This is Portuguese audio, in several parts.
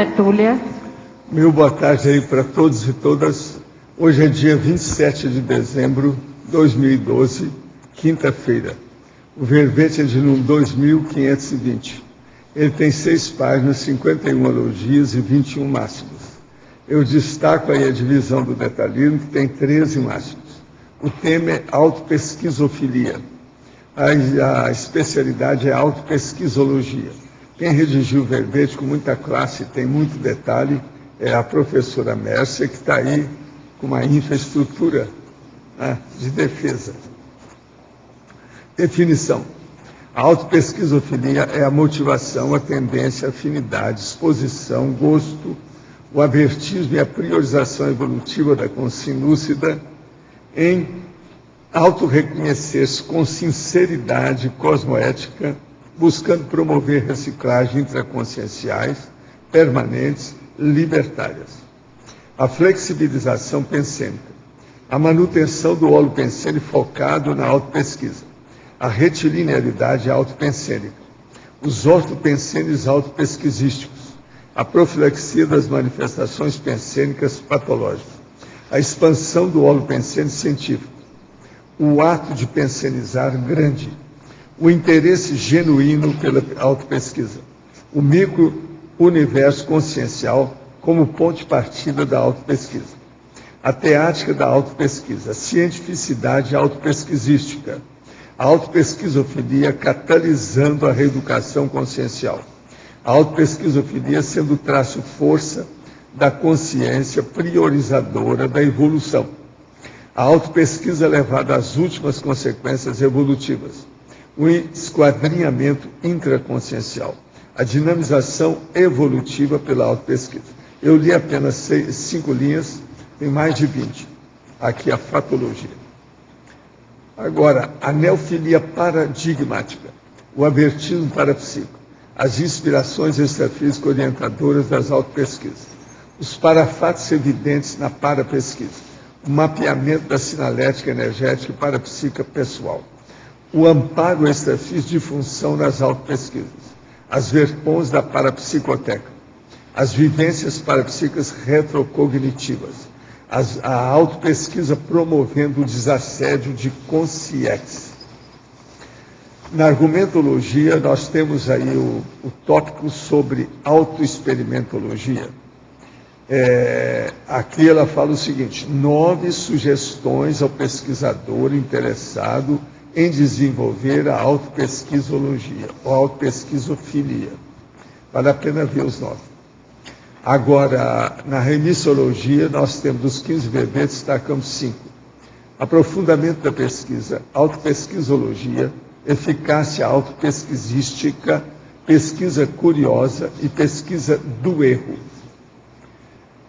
tertúlia. Meu boa tarde aí para todos e todas. Hoje é dia 27 de dezembro de 2012, quinta-feira. O verbete é de número 2520. Ele tem 6 páginas, 51 elogios e 21 máximos. Eu destaco aí a divisão do detalhismo, que tem 13 máximos. O tema é autopesquisofilia. A especialidade é autopesquisologia. Quem redigiu o verbete com muita classe, tem muito detalhe, é a professora Mércia, que está aí com uma infraestrutura, né, de defesa. Definição. A autopesquisofilia é a motivação, a tendência, a afinidade, exposição, gosto, o avertismo e a priorização evolutiva da consciência lúcida em autorreconhecer-se com sinceridade cosmoética, buscando promover reciclagem intraconscienciais, permanentes, libertárias. A flexibilização pensênica, a manutenção do olo pensênico focado na autopesquisa, a retilinearidade autopensênica, os ortopensênicos autopesquisísticos, a profilaxia das manifestações pensênicas patológicas, a expansão do olo pensênico científico, o ato de pensenizar grande, o interesse genuíno pela autopesquisa, o micro-universo consciencial como ponto de partida da autopesquisa, a teática da autopesquisa, a cientificidade autopesquisística, a autopesquisofilia catalisando a reeducação consciencial, a autopesquisofilia sendo o traço-força da consciência priorizadora da evolução, a autopesquisa levada às últimas consequências evolutivas, o esquadrinhamento intraconsciencial, a dinamização evolutiva pela autopesquisa. Eu li apenas 5 linhas, tem mais de 20. Aqui a fatologia. Agora, a neofilia paradigmática, o avertismo parapsíquico, as inspirações extrafísicas orientadoras das autopesquisas, os parafatos evidentes na parapesquisa, o mapeamento da sinalética energética e parapsíquica pessoal, o amparo extrafísico de função nas autopesquisas, as verpons da parapsicoteca, as vivências parapsíquicas retrocognitivas, a autopesquisa promovendo o desassédio de consciência. Na argumentologia, nós temos aí o tópico sobre autoexperimentologia. Aqui ela fala o seguinte: 9 sugestões ao pesquisador interessado em desenvolver a autopesquisologia, ou autopesquisofilia. Vale a pena ver os 9. Agora, na remissologia, nós temos dos 15 verbetes, destacamos 5. Aprofundamento da pesquisa, autopesquisologia, eficácia autopesquisística, pesquisa curiosa e pesquisa do erro.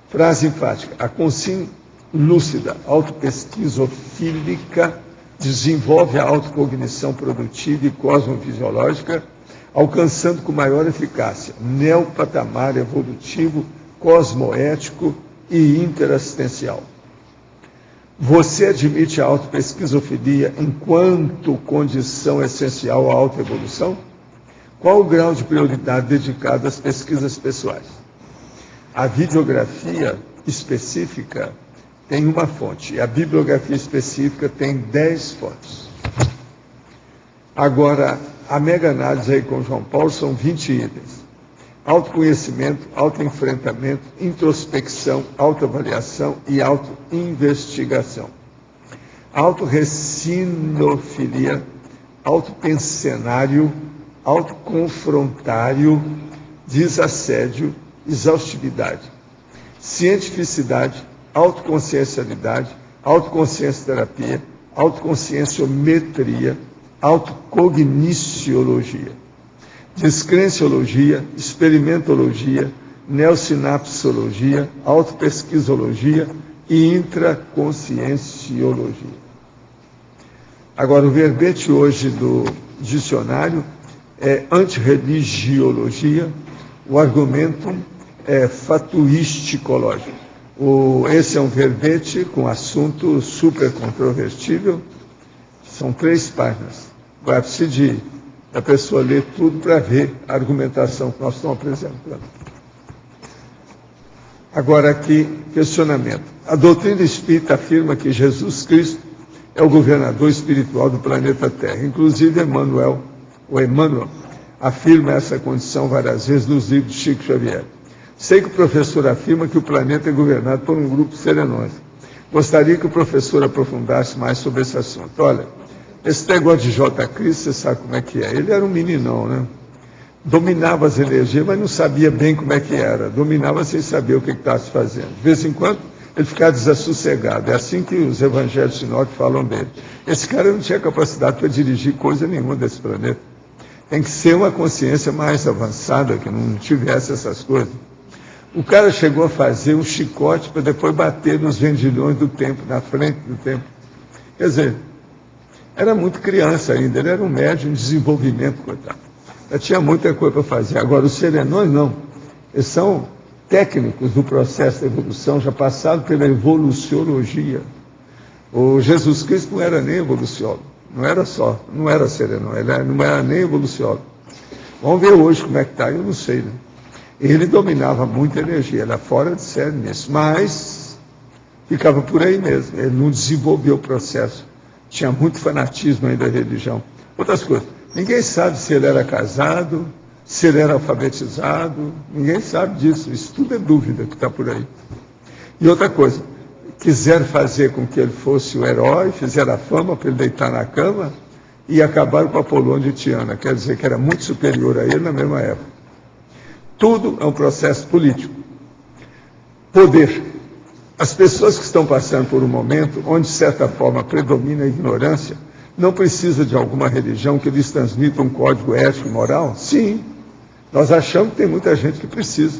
Frase enfática: a consciência lúcida autopesquisofílica desenvolve a autocognição produtiva e cosmofisiológica, alcançando com maior eficácia neopatamar evolutivo, cosmoético e interassistencial. Você admite a autopesquisofilia enquanto condição essencial à autoevolução? Qual o grau de prioridade dedicado às pesquisas pessoais? A videografia específica tem uma fonte, e a bibliografia específica tem 10 fontes. Agora, a mega-análise aí com João Paulo são 20 itens. Autoconhecimento, autoenfrentamento, introspecção, autoavaliação e autoinvestigação. Autorrecinofilia, autopensenário, autoconfrontário, desassédio, exaustividade. Cientificidade, autoconsciencialidade, autoconsciência-terapia, autoconscienciometria, autocogniciologia, descrenciologia, experimentologia, neosinapsologia, autopesquisologia e intraconscienciologia. Agora, o verbete hoje do dicionário é antirreligiologia, o argumento é fatuísticológico. Esse é um verbete com assunto super controvertível, são 3 páginas. Vai precisar da pessoa ler tudo para ver a argumentação que nós estamos apresentando. Agora aqui, questionamento. A doutrina espírita afirma que Jesus Cristo é o governador espiritual do planeta Terra. Inclusive, Emmanuel afirma essa condição várias vezes nos livros de Chico Xavier. Sei que o professor afirma que o planeta é governado por um grupo de serenões. Gostaria que o professor aprofundasse mais sobre esse assunto. Olha, esse negócio de J. Cristo, você sabe como é que é. Ele era um meninão, né? Dominava as energias, mas não sabia bem como é que era. Dominava sem saber o que estava se fazendo. De vez em quando, ele ficava desassossegado. É assim que os evangelhos sinóticos falam dele. Esse cara não tinha capacidade para dirigir coisa nenhuma desse planeta. Tem que ser uma consciência mais avançada, que não tivesse essas coisas. O cara chegou a fazer um chicote para depois bater nos vendilhões do templo, na frente do templo. Quer dizer, era muito criança ainda, ele era um médium em desenvolvimento, coitado. Já tinha muita coisa para fazer. Agora, os serenões não. Eles são técnicos do processo da evolução, já passaram pela evoluciologia. O Jesus Cristo não era nem evoluciólogo, não era serenão, ele não era nem evoluciólogo. Vamos ver hoje como é que está, eu não sei, né? Ele dominava muita energia, era fora de série nisso, mas ficava por aí mesmo, ele não desenvolveu o processo, tinha muito fanatismo ainda da religião. Outras coisas, ninguém sabe se ele era casado, se ele era alfabetizado, ninguém sabe disso, isso tudo é dúvida que está por aí. E outra coisa, quiseram fazer com que ele fosse o herói, fizeram a fama para ele deitar na cama e acabaram com Apolônio de Tiana, quer dizer que era muito superior a ele na mesma época. Tudo é um processo político. Poder. As pessoas que estão passando por um momento onde, de certa forma, predomina a ignorância, não precisa de alguma religião que lhes transmita um código ético e moral? Sim, nós achamos que tem muita gente que precisa.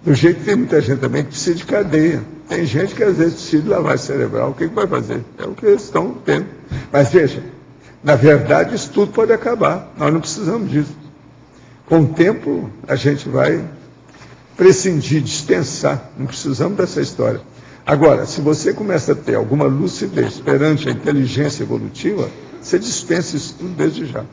Do jeito que tem muita gente também que precisa de cadeia. Tem gente que às vezes precisa de lavagem cerebral. O que vai fazer? É o que eles estão tendo. Mas veja, na verdade isso tudo pode acabar. Nós não precisamos disso. Com o tempo a gente vai prescindir, dispensar. Não precisamos dessa história. Agora, se você começa a ter alguma lucidez perante a inteligência evolutiva, você dispensa isso tudo desde já.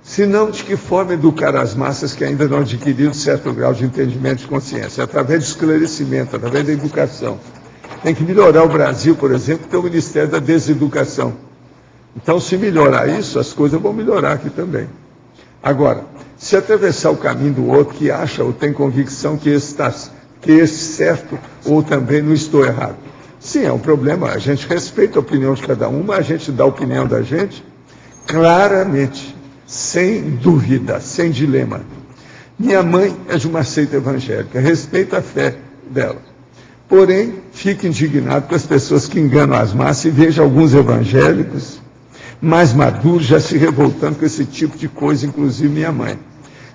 Se não, de que forma educar as massas que ainda não adquiriram certo grau de entendimento de consciência? Através do esclarecimento, através da educação. Tem que melhorar o Brasil, por exemplo, tem o Ministério da Deseducação. Então, se melhorar isso, as coisas vão melhorar aqui também. Agora, se atravessar o caminho do outro que acha ou tem convicção que esse certo ou também não estou errado. Sim, é um problema, a gente respeita a opinião de cada um, mas a gente dá a opinião da gente claramente, sem dúvida, sem dilema. Minha mãe é de uma seita evangélica, respeito a fé dela. Porém, fico indignado com as pessoas que enganam as massas e vejo alguns evangélicos mais maduros já se revoltando com esse tipo de coisa, inclusive minha mãe.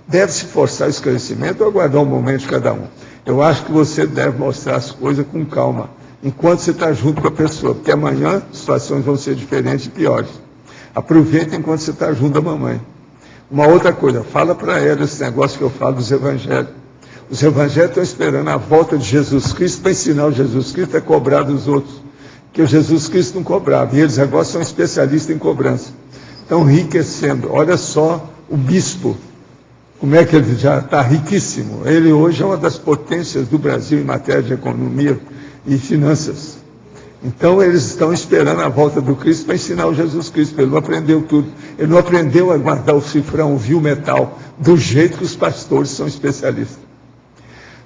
Deve-se forçar o esclarecimento ou aguardar um momento de cada um? Eu acho que você deve mostrar as coisas com calma, enquanto você está junto com a pessoa, porque amanhã as situações vão ser diferentes e piores. Aproveita enquanto você está junto da mamãe. Uma outra coisa, fala para ela esse negócio que eu falo dos evangelhos. Os evangelhos estão esperando a volta de Jesus Cristo para ensinar o Jesus Cristo a cobrar dos outros. Porque o Jesus Cristo não cobrava, e eles agora são especialistas em cobrança. Estão enriquecendo. Olha só o bispo, como é que ele já está riquíssimo. Ele hoje é uma das potências do Brasil em matéria de economia e finanças. Então eles estão esperando a volta do Cristo para ensinar o Jesus Cristo. Ele não aprendeu tudo. Ele não aprendeu a guardar o cifrão, o metal, do jeito que os pastores são especialistas.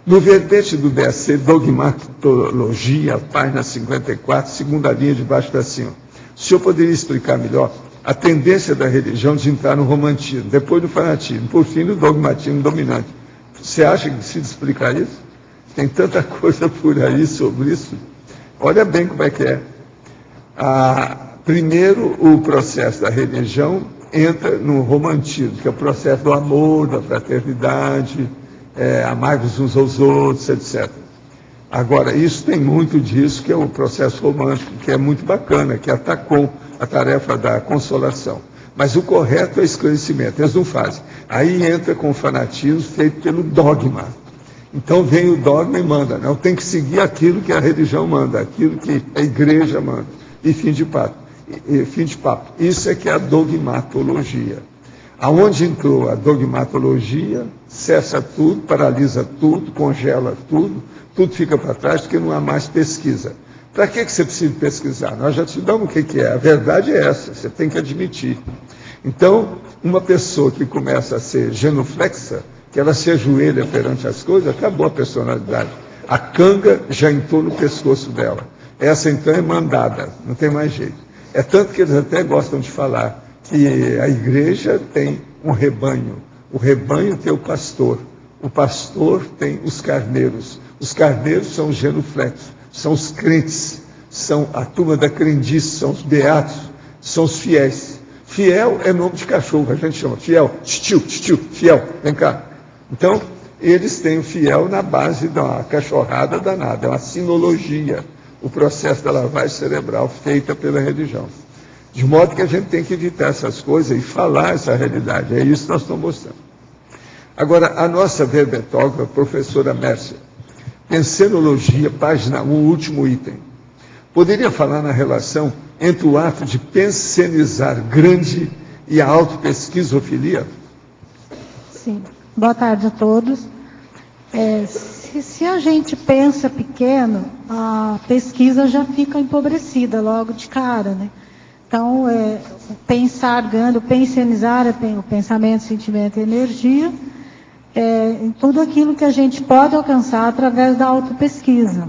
No verbete do DSC, Dogmatologia, página 54, segunda linha de baixo para cima, o senhor poderia explicar melhor a tendência da religião de entrar no romantismo, depois do fanatismo, por fim no dogmatismo dominante? Você acha que precisa explicar isso? Tem tanta coisa por aí sobre isso. Olha bem como é que é. Primeiro, o processo da religião entra no romantismo, que é o processo do amor, da fraternidade, amar-vos uns aos outros, etc. Agora, isso tem muito disso, que é o processo romântico, que é muito bacana, que atacou a tarefa da consolação. Mas o correto é esclarecimento, eles não fazem. Aí entra com o fanatismo feito pelo dogma. Então vem o dogma e manda, não, tem que seguir aquilo que a religião manda, aquilo que a igreja manda, e fim de papo. Isso é que é a dogmatologia. Aonde entrou a dogmatologia, cessa tudo, paralisa tudo, congela tudo, tudo fica para trás porque não há mais pesquisa. Para que você precisa pesquisar? Nós já te damos o que é. A verdade é essa, você tem que admitir. Então, uma pessoa que começa a ser genuflexa, que ela se ajoelha perante as coisas, acabou a personalidade. A canga já entrou no pescoço dela. Essa, então, é mandada, não tem mais jeito. É tanto que eles até gostam de falar que a igreja tem um rebanho. O rebanho tem o pastor tem os carneiros são os genuflexos, são os crentes, são a turma da crendice, são os beatos, são os fiéis. Fiel é nome de cachorro, a gente chama fiel, tio, fiel, vem cá. Então, eles têm o fiel na base da cachorrada danada, é uma sinologia, o processo da lavagem cerebral feita pela religião. De modo que a gente tem que evitar essas coisas e falar essa realidade. É isso que nós estamos mostrando. Agora, a nossa verbetógrafa, a professora Mércia, pensenologia, página 1, último item. Poderia falar na relação entre o ato de pensenizar grande e a autopesquisofilia? Sim. Boa tarde a todos. Se a gente pensa pequeno, a pesquisa já fica empobrecida logo de cara, né? Então, o pensar grande, o pensenizar, o pensamento, sentimento e energia, em tudo aquilo que a gente pode alcançar através da autopesquisa.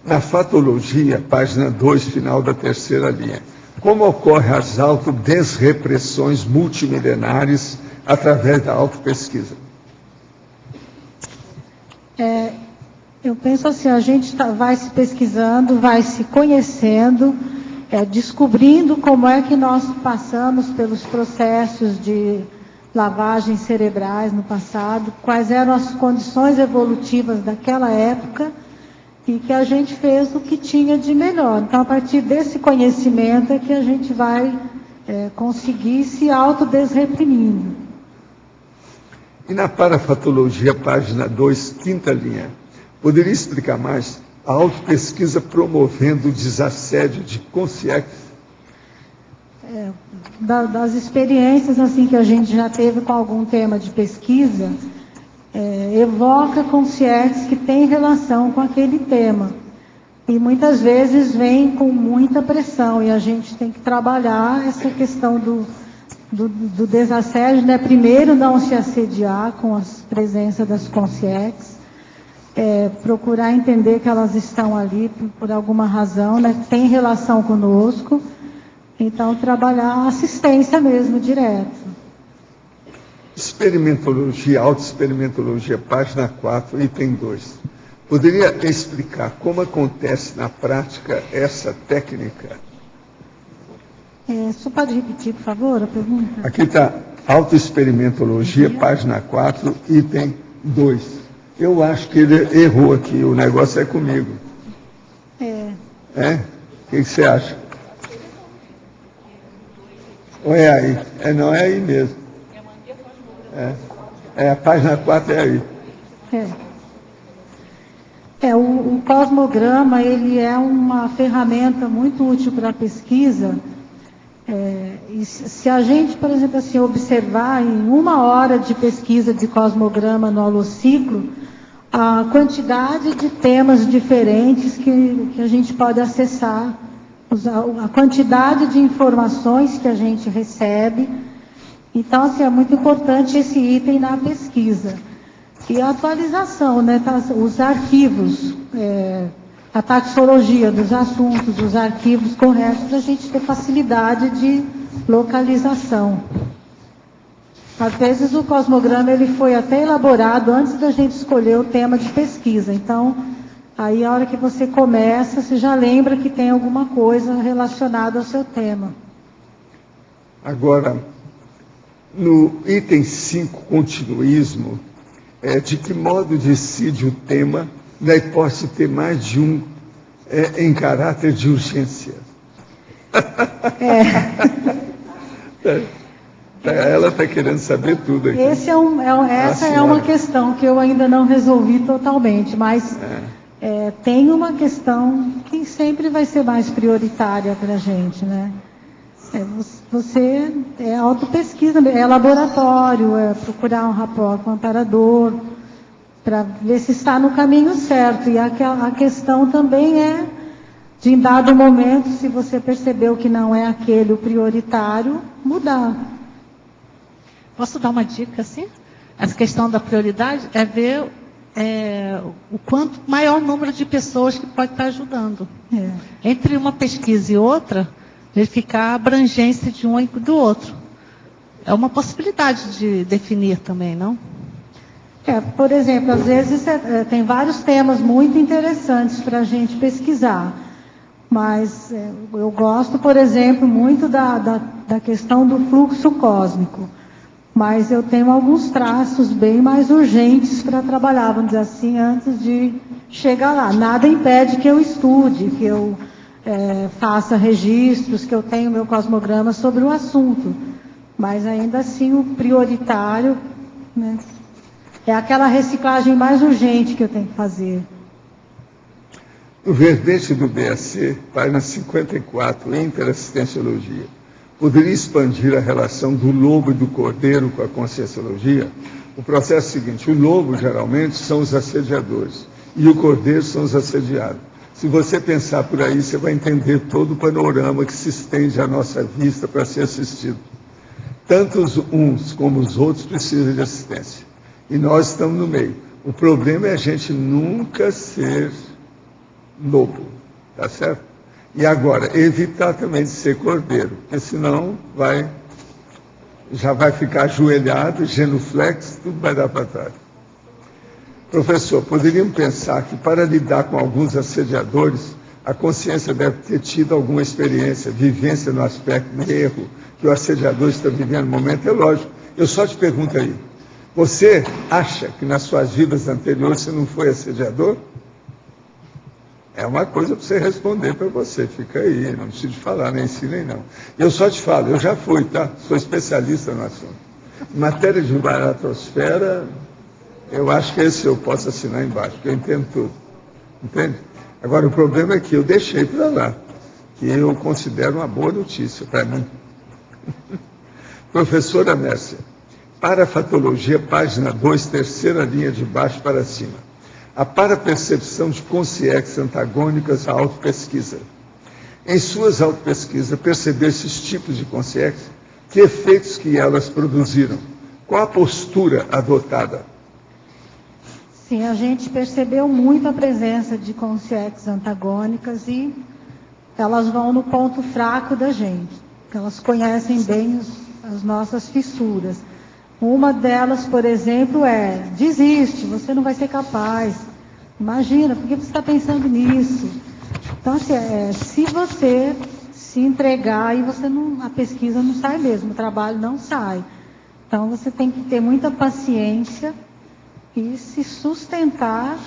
Na fatologia, página 2, final da terceira linha. Como ocorrem as autodesrepressões multimilenares através da autopesquisa? Eu penso assim, a gente vai se pesquisando, vai se conhecendo, descobrindo como é que nós passamos pelos processos de lavagens cerebrais no passado, quais eram as condições evolutivas daquela época e que a gente fez o que tinha de melhor. Então, a partir desse conhecimento é que a gente vai conseguir se autodesreprimindo. E na parafatologia, página 2, quinta linha, poderia explicar mais a autopesquisa promovendo o desassédio de consciência? Das experiências assim, que a gente já teve com algum tema de pesquisa, evoca consciências que têm relação com aquele tema. E muitas vezes vem com muita pressão, e a gente tem que trabalhar essa questão do desassédio, né? Primeiro, não se assediar com a presença das consciências, procurar entender que elas estão ali por alguma razão, né? Tem relação conosco, então trabalhar a assistência mesmo, direto. Experimentologia, autoexperimentologia, página 4, item 2. Poderia explicar como acontece na prática essa técnica? Só pode repetir, por favor, a pergunta? Aqui está, autoexperimentologia, página 4, item 2. Eu acho que ele errou aqui, o negócio é comigo. O que você acha? Ou é aí? Não, é aí mesmo. A página 4 é aí. O cosmograma, ele é uma ferramenta muito útil para a pesquisa. E se a gente, por exemplo, assim, observar em 1 hora de pesquisa de cosmograma no holociclo, a quantidade de temas diferentes que a gente pode acessar, a quantidade de informações que a gente recebe. Então, assim, é muito importante esse item na pesquisa. E a atualização, né? Os arquivos, a taxologia dos assuntos, os arquivos corretos, para a gente ter facilidade de localização. Às vezes o cosmograma ele foi até elaborado antes da gente escolher o tema de pesquisa. Então, aí a hora que você começa, você já lembra que tem alguma coisa relacionada ao seu tema. Agora, no item 5, continuismo, de que modo decide o tema, na hipótese de ter mais de um em caráter de urgência? Ela está querendo saber tudo aqui. Essa é uma questão que eu ainda não resolvi totalmente, mas tem uma questão que sempre vai ser mais prioritária para a gente, né? Você é autopesquisa, é laboratório, é procurar um rapport com o amparador, para ver se está no caminho certo. E a questão também é, de em dado momento, se você percebeu que não é aquele o prioritário, mudar. Posso dar uma dica, assim? Essa questão da prioridade é ver o quanto maior o número de pessoas que pode estar ajudando. Entre uma pesquisa e outra, verificar a abrangência de um e do outro. É uma possibilidade de definir também, não? Por exemplo, às vezes tem vários temas muito interessantes para a gente pesquisar. Mas eu gosto, por exemplo, muito da questão do fluxo cósmico. Mas eu tenho alguns traços bem mais urgentes para trabalhar, vamos dizer assim, antes de chegar lá. Nada impede que eu estude, que eu faça registros, que eu tenha o meu cosmograma sobre o assunto. Mas ainda assim o prioritário, né, é aquela reciclagem mais urgente que eu tenho que fazer. No verbete do BAC, página 54, Interassistenciologia, poderia expandir a relação do lobo e do cordeiro com a conscienciologia? O processo é o seguinte: o lobo geralmente são os assediadores e o cordeiro são os assediados. Se você pensar por aí, você vai entender todo o panorama que se estende à nossa vista para ser assistido. Tanto os uns como os outros precisam de assistência. E nós estamos no meio. O problema é a gente nunca ser lobo, tá certo? E agora, evitar também de ser cordeiro, porque senão já vai ficar ajoelhado, genuflexo, tudo vai dar para trás. Professor, poderíamos pensar que para lidar com alguns assediadores, a consciência deve ter tido alguma experiência, vivência no aspecto de erro que o assediador está vivendo no momento? É lógico. Eu só te pergunto aí, você acha que nas suas vidas anteriores você não foi assediador? É uma coisa para você responder para você, fica aí, não preciso falar, nem sim, nem não. Eu só te falo, eu já fui, tá? Sou especialista no assunto. Em matéria de baratosfera, eu acho que esse eu posso assinar embaixo, porque eu entendo tudo. Entende? Agora, o problema é que eu deixei para lá, que eu considero uma boa notícia para mim. Professora Mércia, Parafatologia, página 2, terceira linha de baixo para cima. A parapercepção de consciências antagônicas à autopesquisa. Em suas autopesquisas, perceber esses tipos de consciências, que efeitos que elas produziram? Qual a postura adotada? Sim, a gente percebeu muito a presença de consciências antagônicas e elas vão no ponto fraco da gente. Elas conhecem bem as nossas fissuras. Uma delas, por exemplo, é: desiste, você não vai ser capaz. Imagina, por que você está pensando nisso? Então, assim, se você se entregar, aí a pesquisa não sai mesmo, o trabalho não sai. Então, você tem que ter muita paciência e se sustentar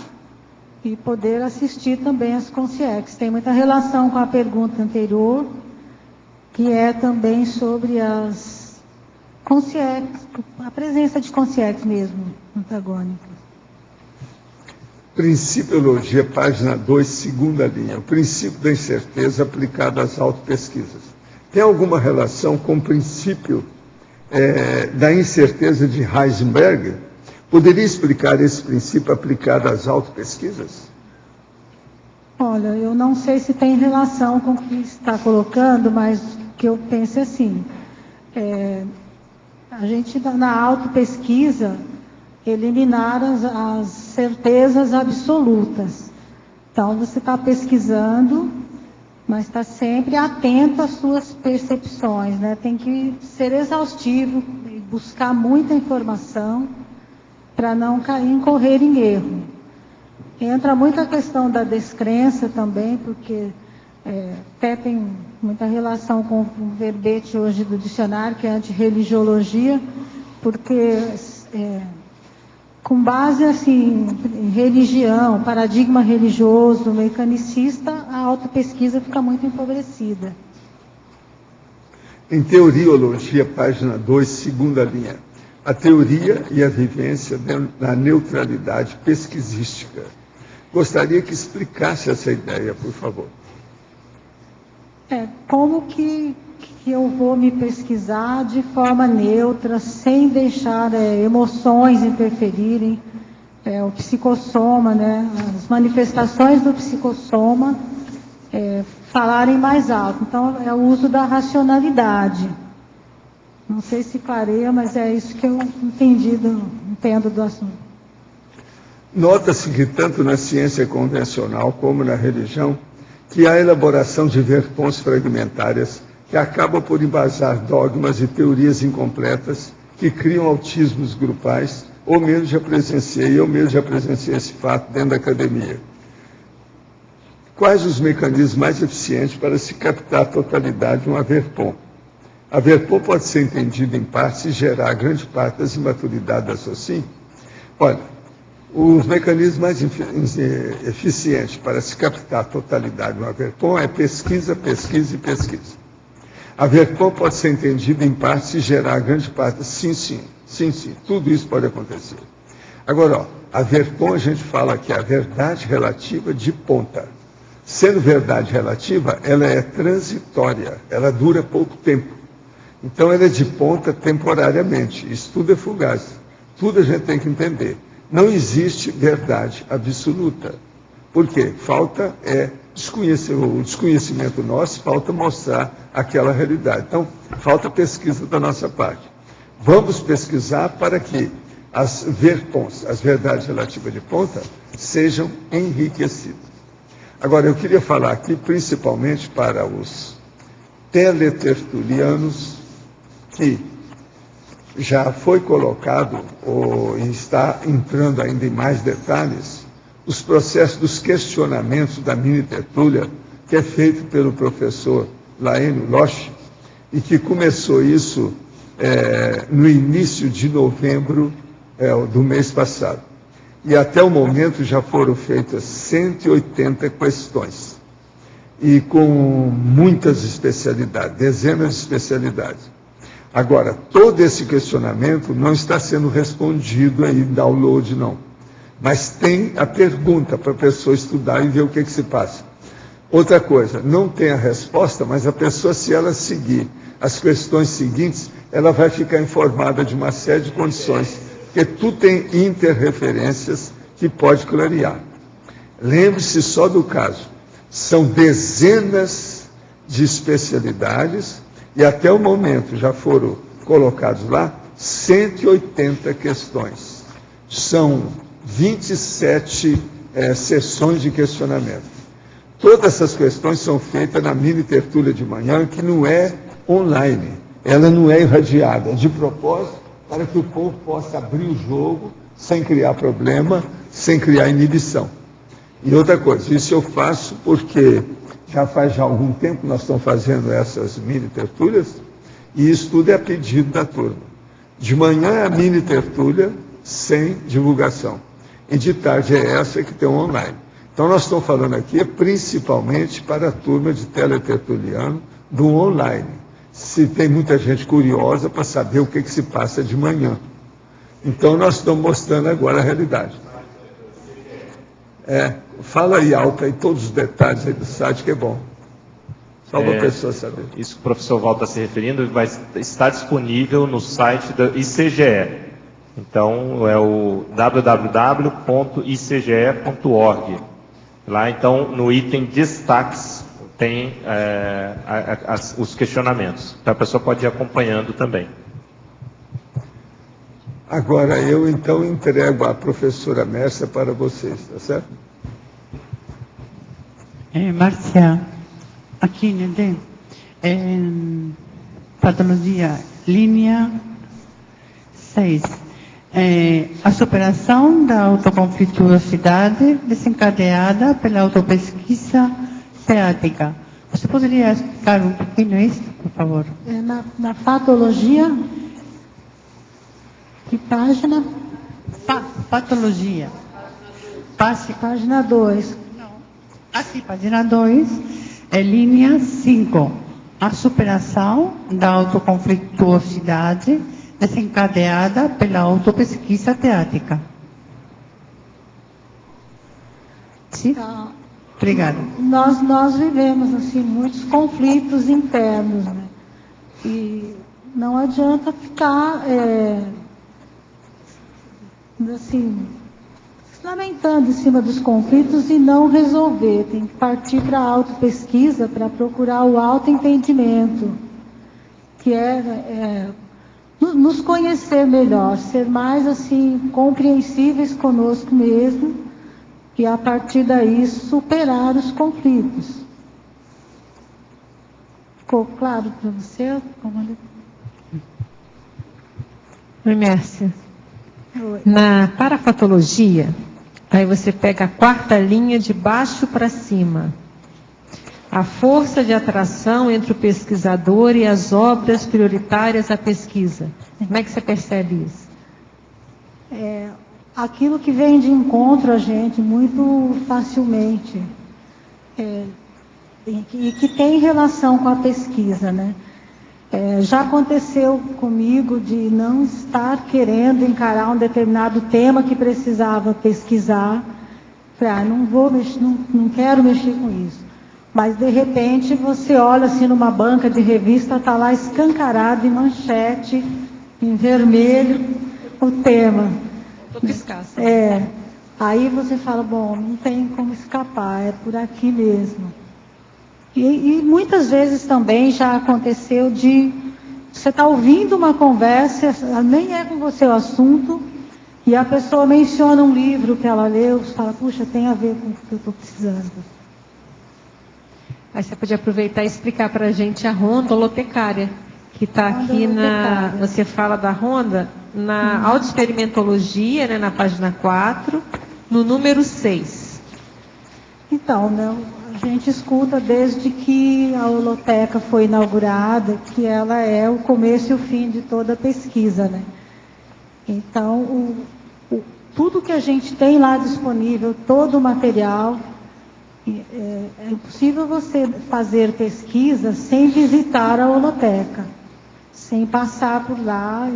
e poder assistir também as consciências. Tem muita relação com a pergunta anterior, que é também sobre as consciências, a presença de consciências mesmo, antagônicas. Principiologia, página 2, segunda linha. O princípio da incerteza aplicado às autopesquisas. Tem alguma relação com o princípio da incerteza de Heisenberg? Poderia explicar esse princípio aplicado às autopesquisas? Olha, eu não sei se tem relação com o que está colocando, mas o que eu penso é assim. A gente, na autopesquisa, eliminar as certezas absolutas. Então, você está pesquisando, mas está sempre atento às suas percepções, né? Tem que ser exaustivo, buscar muita informação para não incorrer em erro. Entra muito a questão da descrença também, porque até tem muita relação com o verbete hoje do dicionário, que é antirreligiologia, porque com base assim, em religião, paradigma religioso, mecanicista, a autopesquisa fica muito empobrecida. Em Teoriologia, página 2, segunda linha. A teoria e a vivência da neutralidade pesquisística. Gostaria que explicasse essa ideia, por favor. Como que que eu vou me pesquisar de forma neutra, sem deixar emoções interferirem, o psicossoma, né, as manifestações do psicossoma falarem mais alto. Então, é o uso da racionalidade. Não sei se clareia, mas é isso que eu entendo do assunto. Nota-se que tanto na ciência convencional como na religião, que há elaboração de verpões fragmentárias que acabam por embasar dogmas e teorias incompletas que criam autismos grupais. Eu mesmo já presenciei esse fato dentro da academia. Quais os mecanismos mais eficientes para se captar a totalidade de uma verpom? A verpom pode ser entendida em parte e gerar grande parte das imaturidades da SOCIM? Olha, os mecanismos mais eficientes para se captar a totalidade de uma verpom é pesquisa, pesquisa e pesquisa. A verpom pode ser entendida em parte e gerar grande parte. Sim, tudo isso pode acontecer. Agora, a verpom, a gente fala que é a verdade relativa de ponta. Sendo verdade relativa, ela é transitória, ela dura pouco tempo. Então, ela é de ponta temporariamente. Isso tudo é fugaz. Tudo a gente tem que entender. Não existe verdade absoluta. Por quê? Falta o desconhecimento nosso, falta mostrar aquela realidade. Então, falta pesquisa da nossa parte. Vamos pesquisar para que as verpons, as verdades relativas de ponta, sejam enriquecidas. Agora, eu queria falar aqui principalmente para os teletertulianos, que já foi colocado, ou está entrando ainda em mais detalhes, os processos dos questionamentos da mini-tertúlia, que é feito pelo professor Laênio Loche, e que começou isso no início de novembro do mês passado. E até o momento já foram feitas 180 questões, e com muitas especialidades, dezenas de especialidades. Agora, todo esse questionamento não está sendo respondido aí, download não. Mas tem a pergunta para a pessoa estudar e ver o que se passa. Outra coisa, não tem a resposta, mas a pessoa, se ela seguir as questões seguintes, ela vai ficar informada de uma série de condições, porque tudo tem interreferências que pode clarear. Lembre-se só do caso. São dezenas de especialidades e até o momento já foram colocados lá 180 questões. São 27 sessões de questionamento. Todas essas questões são feitas na mini-tertúlia de manhã, que não é online, ela não é irradiada, de propósito, para que o povo possa abrir o jogo sem criar problema, sem criar inibição. E outra coisa, isso eu faço porque já faz algum tempo que nós estamos fazendo essas mini-tertúlias, e isso tudo é a pedido da turma. De manhã é a mini-tertúlia sem divulgação, e de tarde é essa que tem online. Então nós estamos falando aqui principalmente para a turma de teletertuliano do online. Se tem muita gente curiosa para saber o que se passa de manhã. Então nós estamos mostrando agora a realidade. Fala aí alto aí todos os detalhes aí do site, que é bom. Só uma pessoa saber. Isso que o professor Walter está se referindo vai estar disponível no site da ICGE. Então é o www.icge.org. Lá então no item destaques tem os questionamentos. Então a pessoa pode ir acompanhando também. Agora eu então entrego a professora Mércia para vocês, tá certo? Márcia Aquínede, patologia, linha 6. A superação da autoconflituosidade desencadeada pela autopesquisa teática. Você poderia explicar um pouquinho isso, por favor? Na patologia, que página? Patologia. Página 2. Aqui, página 2, linha 5. A superação da autoconflituosidade desencadeada pela autopesquisa teática. Sim? Obrigada. Nós vivemos assim muitos conflitos internos, né? E não adianta ficar assim, se lamentando em cima dos conflitos e não resolver. Tem que partir para a autopesquisa para procurar o autoentendimento, que é nos conhecer melhor, ser mais assim compreensíveis conosco mesmo e a partir daí superar os conflitos. Ficou claro para você? Oi, Mércia. Oi. Na parafatologia, aí você pega a quarta linha de baixo para cima. A força de atração entre o pesquisador e as obras prioritárias à pesquisa. Como é que você percebe isso? Aquilo que vem de encontro a gente muito facilmente. E que tem relação com a pesquisa, né? Já aconteceu comigo de não estar querendo encarar um determinado tema que precisava pesquisar. Falei, não quero mexer com isso. Mas, de repente, você olha assim numa banca de revista, está lá escancarado em manchete, em vermelho, o tema. Tudo escasso. Aí você fala, bom, não tem como escapar, é por aqui mesmo. E muitas vezes também já aconteceu de você estar ouvindo uma conversa, nem é com você o assunto, e a pessoa menciona um livro que ela leu, você fala, puxa, tem a ver com o que eu estou precisando. Aí você pode aproveitar e explicar para a gente a ronda holotecária, que está aqui na... Você fala da ronda na autoexperimentologia, né, na página 4, no número 6. Então, a gente escuta desde que a holoteca foi inaugurada, que ela é o começo e o fim de toda a pesquisa, né? Então, tudo que a gente tem lá disponível, todo o material... É impossível você fazer pesquisa sem visitar a holoteca, sem passar por lá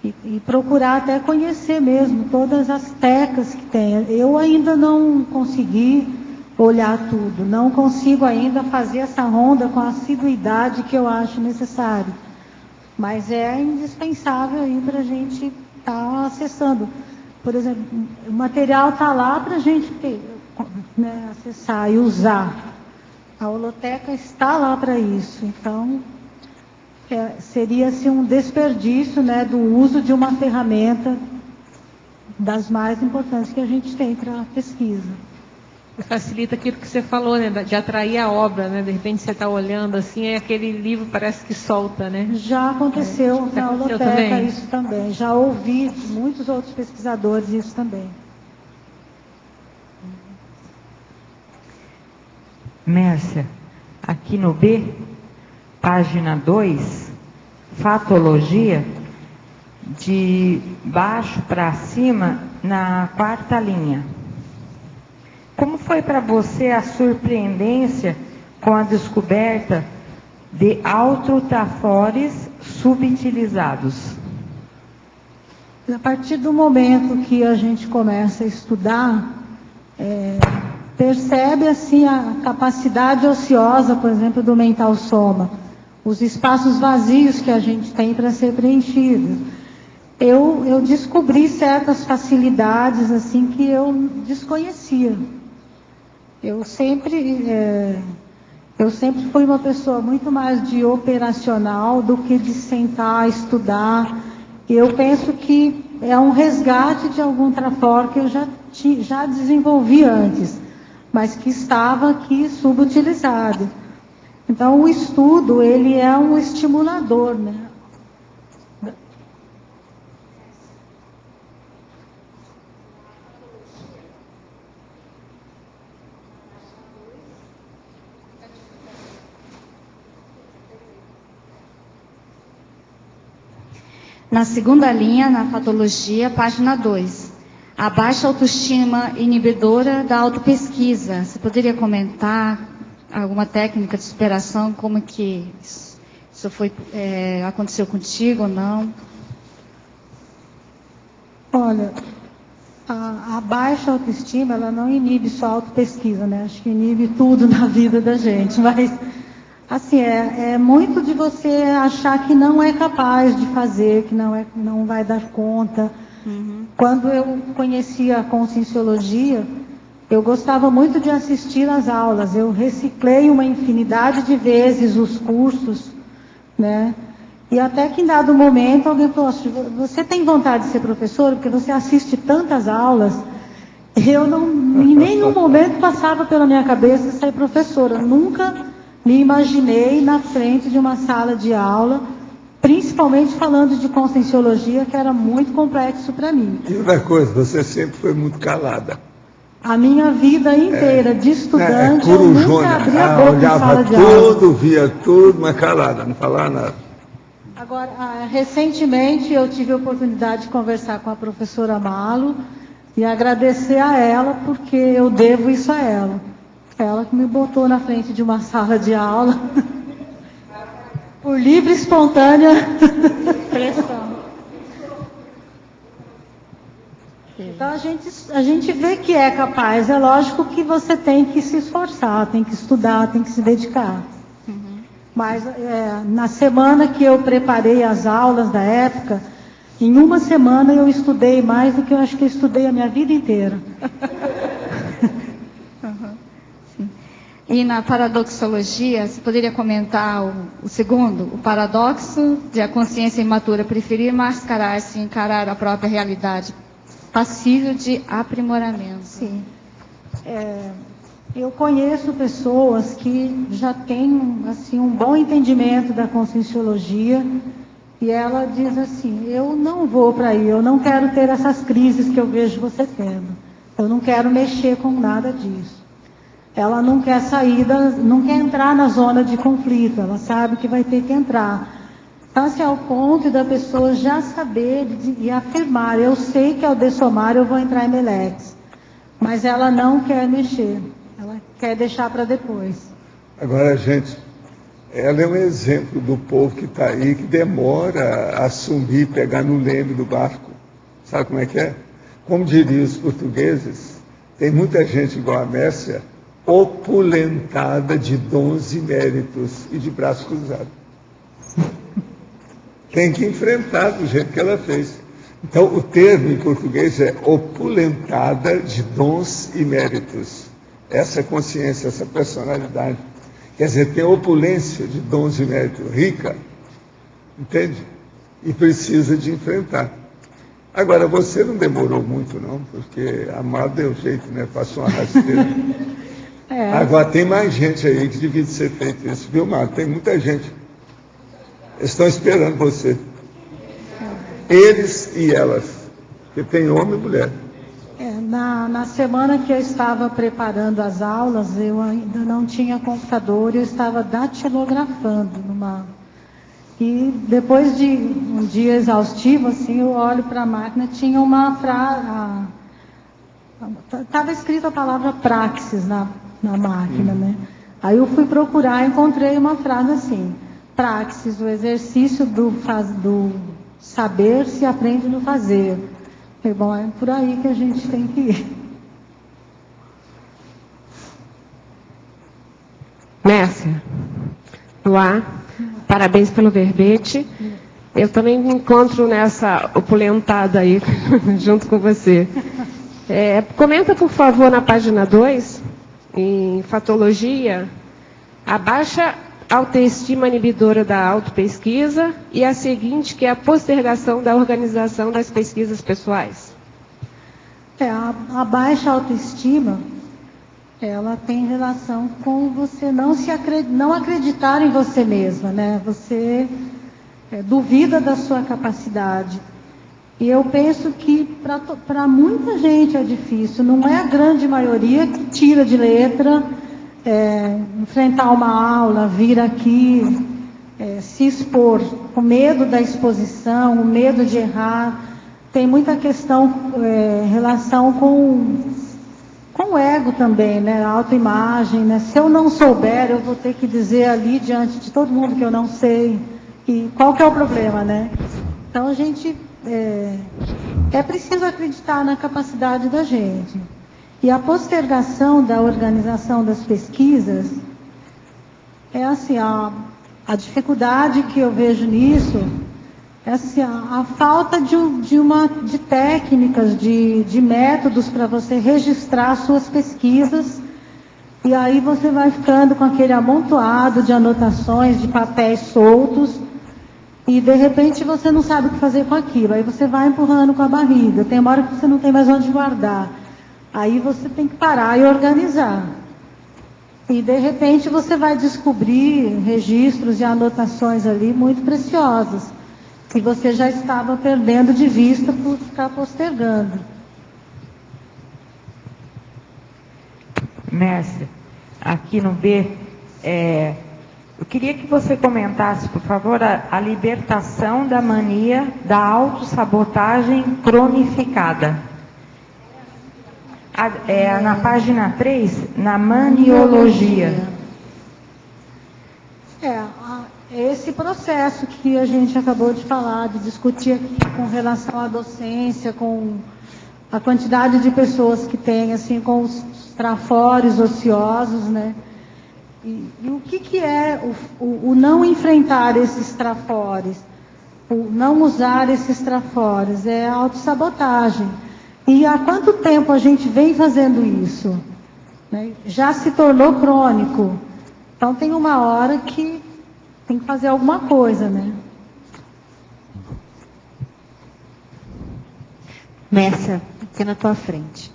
e procurar até conhecer mesmo todas as tecas que tem. Eu ainda não consegui olhar tudo, não consigo ainda fazer essa ronda com a assiduidade que eu acho necessário, mas é indispensável aí para a gente estar acessando. Por exemplo, o material está lá para a gente ter, né, acessar e usar. A holoteca está lá para isso. Então, seria-se um desperdício, né, do uso de uma ferramenta das mais importantes que a gente tem para a pesquisa. Facilita aquilo que você falou, né, de atrair a obra, né? De repente você está olhando assim, aquele livro parece que solta, né? Já aconteceu na holoteca também? isso também. Já ouvi de muitos outros pesquisadores isso também. Mércia, aqui no B, página 2, fatologia, de baixo para cima, na quarta linha. Como foi para você a surpreendência com a descoberta de autotrafores subutilizados? A partir do momento que a gente começa a estudar, percebe assim a capacidade ociosa, por exemplo, do mental soma, os espaços vazios que a gente tem para ser preenchidos. Eu descobri certas facilidades assim que eu desconhecia. Eu sempre fui uma pessoa muito mais de operacional do que de sentar, estudar. Eu penso que é um resgate de algum trafor que eu já desenvolvi antes, mas que estava aqui subutilizado. Então, o estudo, ele é um estimulador, né? Na segunda linha, na patologia, página 2. A baixa autoestima inibidora da autopesquisa. Você poderia comentar alguma técnica de superação? Como que isso foi, aconteceu contigo ou não? Olha, a baixa autoestima, ela não inibe só a autopesquisa, né? Acho que inibe tudo na vida da gente, mas Assim, é muito de você achar que não é capaz de fazer, que não vai dar conta. Quando eu conhecia a Conscienciologia, eu gostava muito de assistir às aulas. Eu reciclei uma infinidade de vezes os cursos, né? E até que em dado momento alguém falou, você tem vontade de ser professor? Porque você assiste tantas aulas. Eu não, em nenhum momento passava pela minha cabeça ser professora. Eu nunca me imaginei na frente de uma sala de aula, principalmente falando de Conscienciologia, que era muito complexo para mim. E outra coisa, você sempre foi muito calada. A minha vida inteira de estudante, eu corujona. nunca abri a boca em sala de tudo, aula. via tudo, mas calada, não falava nada. Agora, recentemente eu tive a oportunidade de conversar com a professora Malo e agradecer a ela, porque eu devo isso a ela. Ela que me botou na frente de uma sala de aula, por livre e espontânea pressão. Então a gente vê que é capaz. É lógico que você tem que se esforçar, tem que estudar, tem que se dedicar. Mas na semana que eu preparei as aulas da época, em uma semana eu estudei mais do que eu acho que eu estudei a minha vida inteira. E na paradoxologia, você poderia comentar o segundo? O paradoxo de a consciência imatura preferir mascarar-se e encarar a própria realidade, passível de aprimoramento. Sim. Eu conheço pessoas que já têm assim, um bom entendimento da Conscienciologia e ela diz assim, eu não vou para aí, eu não quero ter essas crises que eu vejo você tendo. Eu não quero mexer com nada disso. Ela não quer não quer entrar na zona de conflito, ela sabe que vai ter que entrar. Então, assim, ao ponto da pessoa já saber e afirmar, eu sei que ao dessomar eu vou entrar em Melex, mas ela não quer mexer, ela quer deixar para depois. Agora, gente, ela é um exemplo do povo que está aí, que demora a assumir, pegar no leme do barco. Sabe como é que é? Como diriam os portugueses, tem muita gente igual a Mércia, opulentada de dons e méritos e de braços cruzados. Tem que enfrentar do jeito que ela fez. Então, o termo em português é opulentada de dons e méritos. Essa consciência, essa personalidade. Quer dizer, tem opulência de dons e méritos, rica, entende? E precisa de enfrentar. Agora, você não demorou muito, não, porque a Mar deu jeito, né? Passou uma rasteira. Agora, tem mais gente aí que devia ser feito isso, viu, Mar? Tem muita gente. Eles estão esperando você. Eles e elas. Porque tem homem e mulher. Na semana que eu estava preparando as aulas, eu ainda não tinha computador, eu estava datilografando E depois de um dia exaustivo, assim, eu olho para a máquina, tinha uma frase. Estava escrita a palavra praxis na máquina, né? Aí eu fui procurar e encontrei uma frase assim: praxis, o exercício do saber se aprende no fazer. E, bom, é por aí que a gente tem que ir. Mércia, Luá, parabéns pelo verbete. Eu também me encontro nessa opulentada aí, junto com você. Comenta, por favor, na página 2, em Fatologia, a baixa autoestima inibidora da autopesquisa e a seguinte, que é a postergação da organização das pesquisas pessoais. A baixa autoestima, ela tem relação com você não acreditar em você mesma, né? Você duvida da sua capacidade. E eu penso que para muita gente é difícil, não é a grande maioria que tira de letra, enfrentar uma aula, vir aqui, se expor, com medo da exposição, o medo de errar. Tem muita questão, relação com o ego também, né? A autoimagem, né? Se eu não souber, eu vou ter que dizer ali diante de todo mundo que eu não sei. E qual que é o problema, né? Então a gente é preciso acreditar na capacidade da gente. E a postergação da organização das pesquisas, É assim, a dificuldade que eu vejo nisso é assim, a falta de técnicas, de métodos para você registrar suas pesquisas, e aí você vai ficando com aquele amontoado de anotações, de papéis soltos, e de repente você não sabe o que fazer com aquilo, aí você vai empurrando com a barriga, tem uma hora que você não tem mais onde guardar, aí você tem que parar e organizar. E de repente você vai descobrir registros e anotações ali muito preciosas, que você já estava perdendo de vista por ficar postergando. Mércia, aqui no B, eu queria que você comentasse, por favor, a libertação da mania da autossabotagem cronificada. Na página 3, na maniologia. Esse processo que a gente acabou de falar, de discutir aqui com relação à docência, com a quantidade de pessoas que tem, assim, com os trafores ociosos, né? E o que é o não enfrentar esses trafores, o não usar esses trafores? É a autossabotagem. E há quanto tempo a gente vem fazendo isso? Né? Já se tornou crônico. Então tem uma hora que tem que fazer alguma coisa, né? Mércia, aqui na tua frente.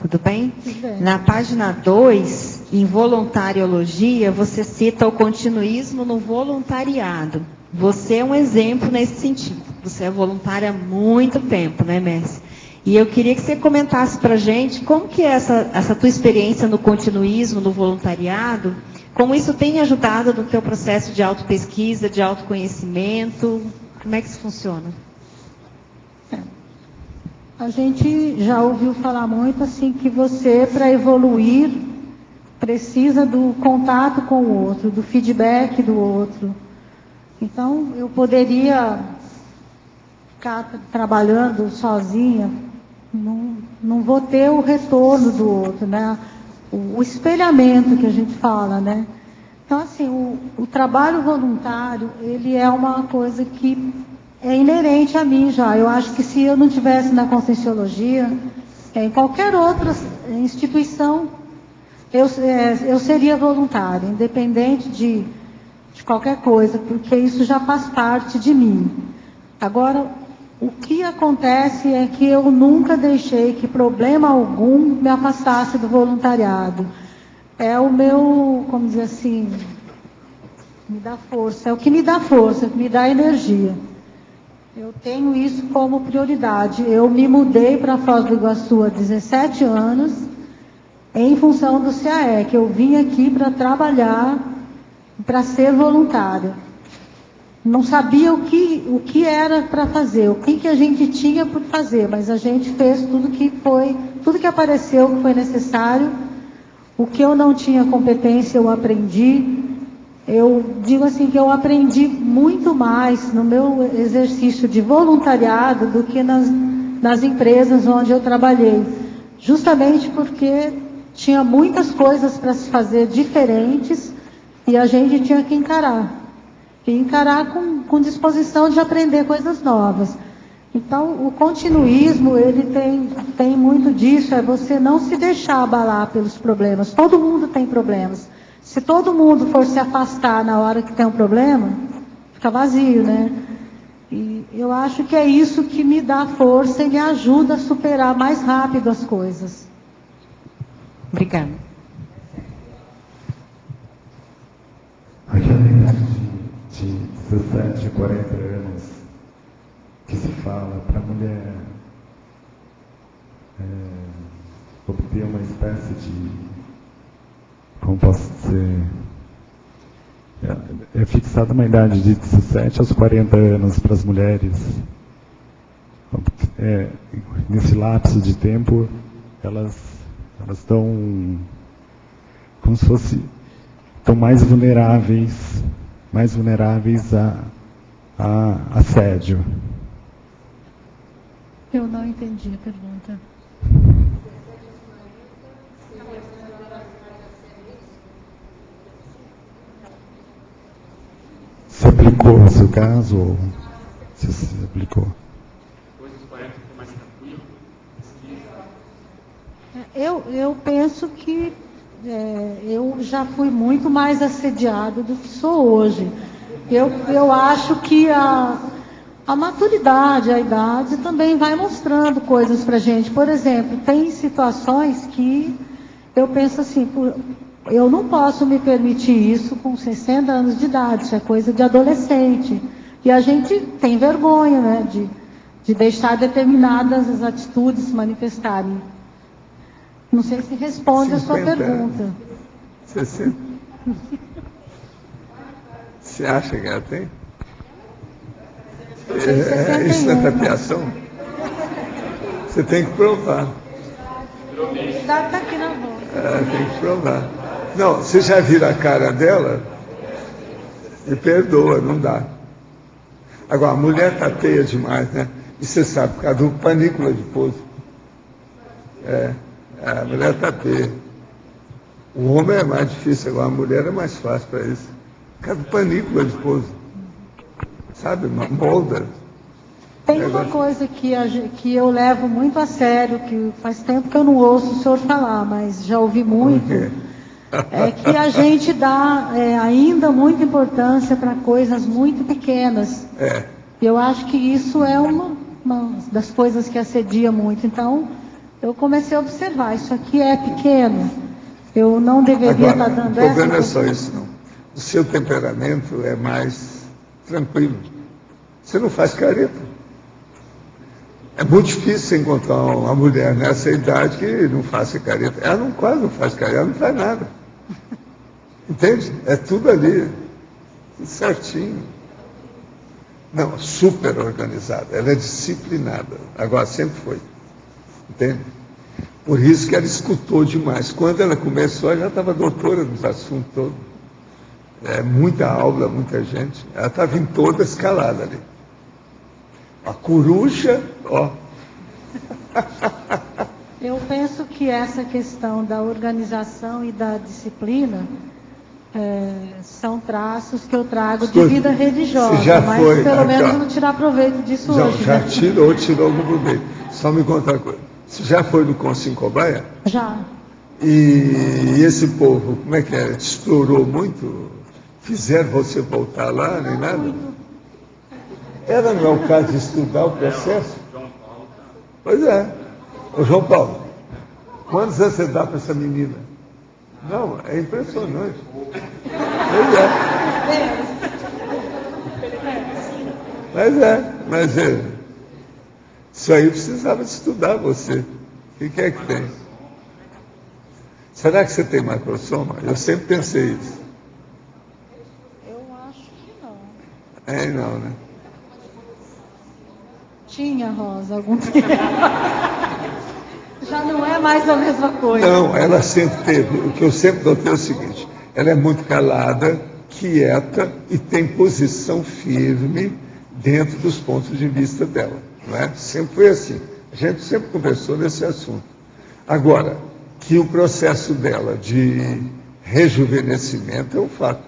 Tudo bem? Tudo bem. Na página 2, em voluntariologia, você cita o continuismo no voluntariado. Você é um exemplo nesse sentido. Você é voluntária há muito tempo, né, Mércia? E eu queria que você comentasse para a gente como que é essa tua experiência no continuismo, no voluntariado, como isso tem ajudado no teu processo de autopesquisa, de autoconhecimento, como é que isso funciona? A gente já ouviu falar muito assim que você, para evoluir, precisa do contato com o outro, do feedback do outro. Então, eu poderia ficar trabalhando sozinha, não vou ter o retorno do outro, né? O espelhamento que a gente fala, né? Então, assim, o trabalho voluntário, ele é uma coisa que é inerente a mim já. Eu acho que se eu não tivesse na Conscienciologia, em qualquer outra instituição, eu seria voluntária, independente de qualquer coisa, porque isso já faz parte de mim. Agora, o que acontece é que eu nunca deixei que problema algum me afastasse do voluntariado. É o meu, como dizer assim, me dá força, é o que me dá força, que me dá energia. Eu tenho isso como prioridade. Eu me mudei para Foz do Iguaçu há 17 anos, em função do CAE, que eu vim aqui para trabalhar, para ser voluntária. Não sabia o que era para fazer, o que a gente tinha por fazer, mas a gente fez tudo que apareceu, que foi necessário. O que eu não tinha competência, eu aprendi. Eu digo assim que eu aprendi muito mais no meu exercício de voluntariado do que nas empresas onde eu trabalhei. Justamente porque tinha muitas coisas para se fazer diferentes e a gente tinha que encarar. E encarar com disposição de aprender coisas novas. Então, o continuismo, ele tem muito disso, é você não se deixar abalar pelos problemas. Todo mundo tem problemas. Se todo mundo for se afastar na hora que tem um problema, fica vazio, né? E eu acho que é isso que me dá força e me ajuda a superar mais rápido as coisas. Obrigada. Aquela idade de 17 a 40 anos que se fala para a mulher obter uma espécie de, como posso dizer, é fixada uma idade de 17 aos 40 anos para as mulheres. Nesse lapso de tempo, elas estão como se fosse, estão mais vulneráveis a assédio. Eu não entendi a pergunta. mudou o seu caso ou se aplicou? Eu penso que eu já fui muito mais assediada do que sou hoje. Eu acho que a maturidade, a idade também vai mostrando coisas para a gente. Por exemplo, tem situações que eu penso assim, eu não posso me permitir isso com 60 anos de idade, isso é coisa de adolescente. E a gente tem vergonha, né, de deixar determinadas atitudes se manifestarem. Não sei se responde a sua pergunta. 60. Você acha que ela tem? Isso não é tapiação? Você tem que provar. Está aqui na boca. Tem que provar. Não, você já viu a cara dela? Me perdoa, não dá. Agora, a mulher tapeia demais, né? E você sabe, por causa do panícula de pouso. A mulher tapeia. O homem é mais difícil, agora a mulher é mais fácil para isso. Por causa do panícula de pouso. Sabe, uma molda. Tem uma coisa que eu levo muito a sério, que faz tempo que eu não ouço o senhor falar, mas já ouvi muito. É que a gente dá ainda muita importância para coisas muito pequenas. Eu acho que isso é uma das coisas que assedia muito. Então, eu comecei a observar, isso aqui é pequeno. Eu não deveria estar dando essa. O problema é só isso, não. O seu temperamento é mais tranquilo. Você não faz careta. É muito difícil encontrar uma mulher nessa idade que não faça careta. Ela quase não faz careta, ela não faz nada. Entende? É tudo ali. Tudo certinho. Não, super organizada. Ela é disciplinada. Agora, sempre foi. Entende? Por isso que ela escutou demais. Quando ela começou, ela já estava doutora nos assuntos todos. Muita aula, muita gente. Ela estava em toda escalada ali. A coruja, ó. Eu penso que essa questão da organização e da disciplina são traços que eu trago de vida religiosa, mas pelo menos eu não tirar proveito disso hoje. Já tirou algum proveito. Só me conta uma coisa. Você já foi no Consim Cobaia? Já. E esse povo, como é que é? Te explorou muito? Fizeram você voltar lá, nem nada? Muito. Era não é o caso de estudar o processo? Pois é. Ô João Paulo, quantos anos você dá para essa menina? Não, é impressionante. Mas isso aí precisava de estudar você. O que é que tem? Será que você tem macrosoma? Eu sempre pensei isso. Eu acho que não. Não, né? Tinha, Rosa, algum tempo. Já não é mais a mesma coisa. Não, ela sempre teve. O que eu sempre notei é o seguinte: ela é muito calada, quieta e tem posição firme dentro dos pontos de vista dela. Não é? Sempre foi assim. A gente sempre conversou nesse assunto. Agora, que o processo dela de rejuvenescimento é um fato.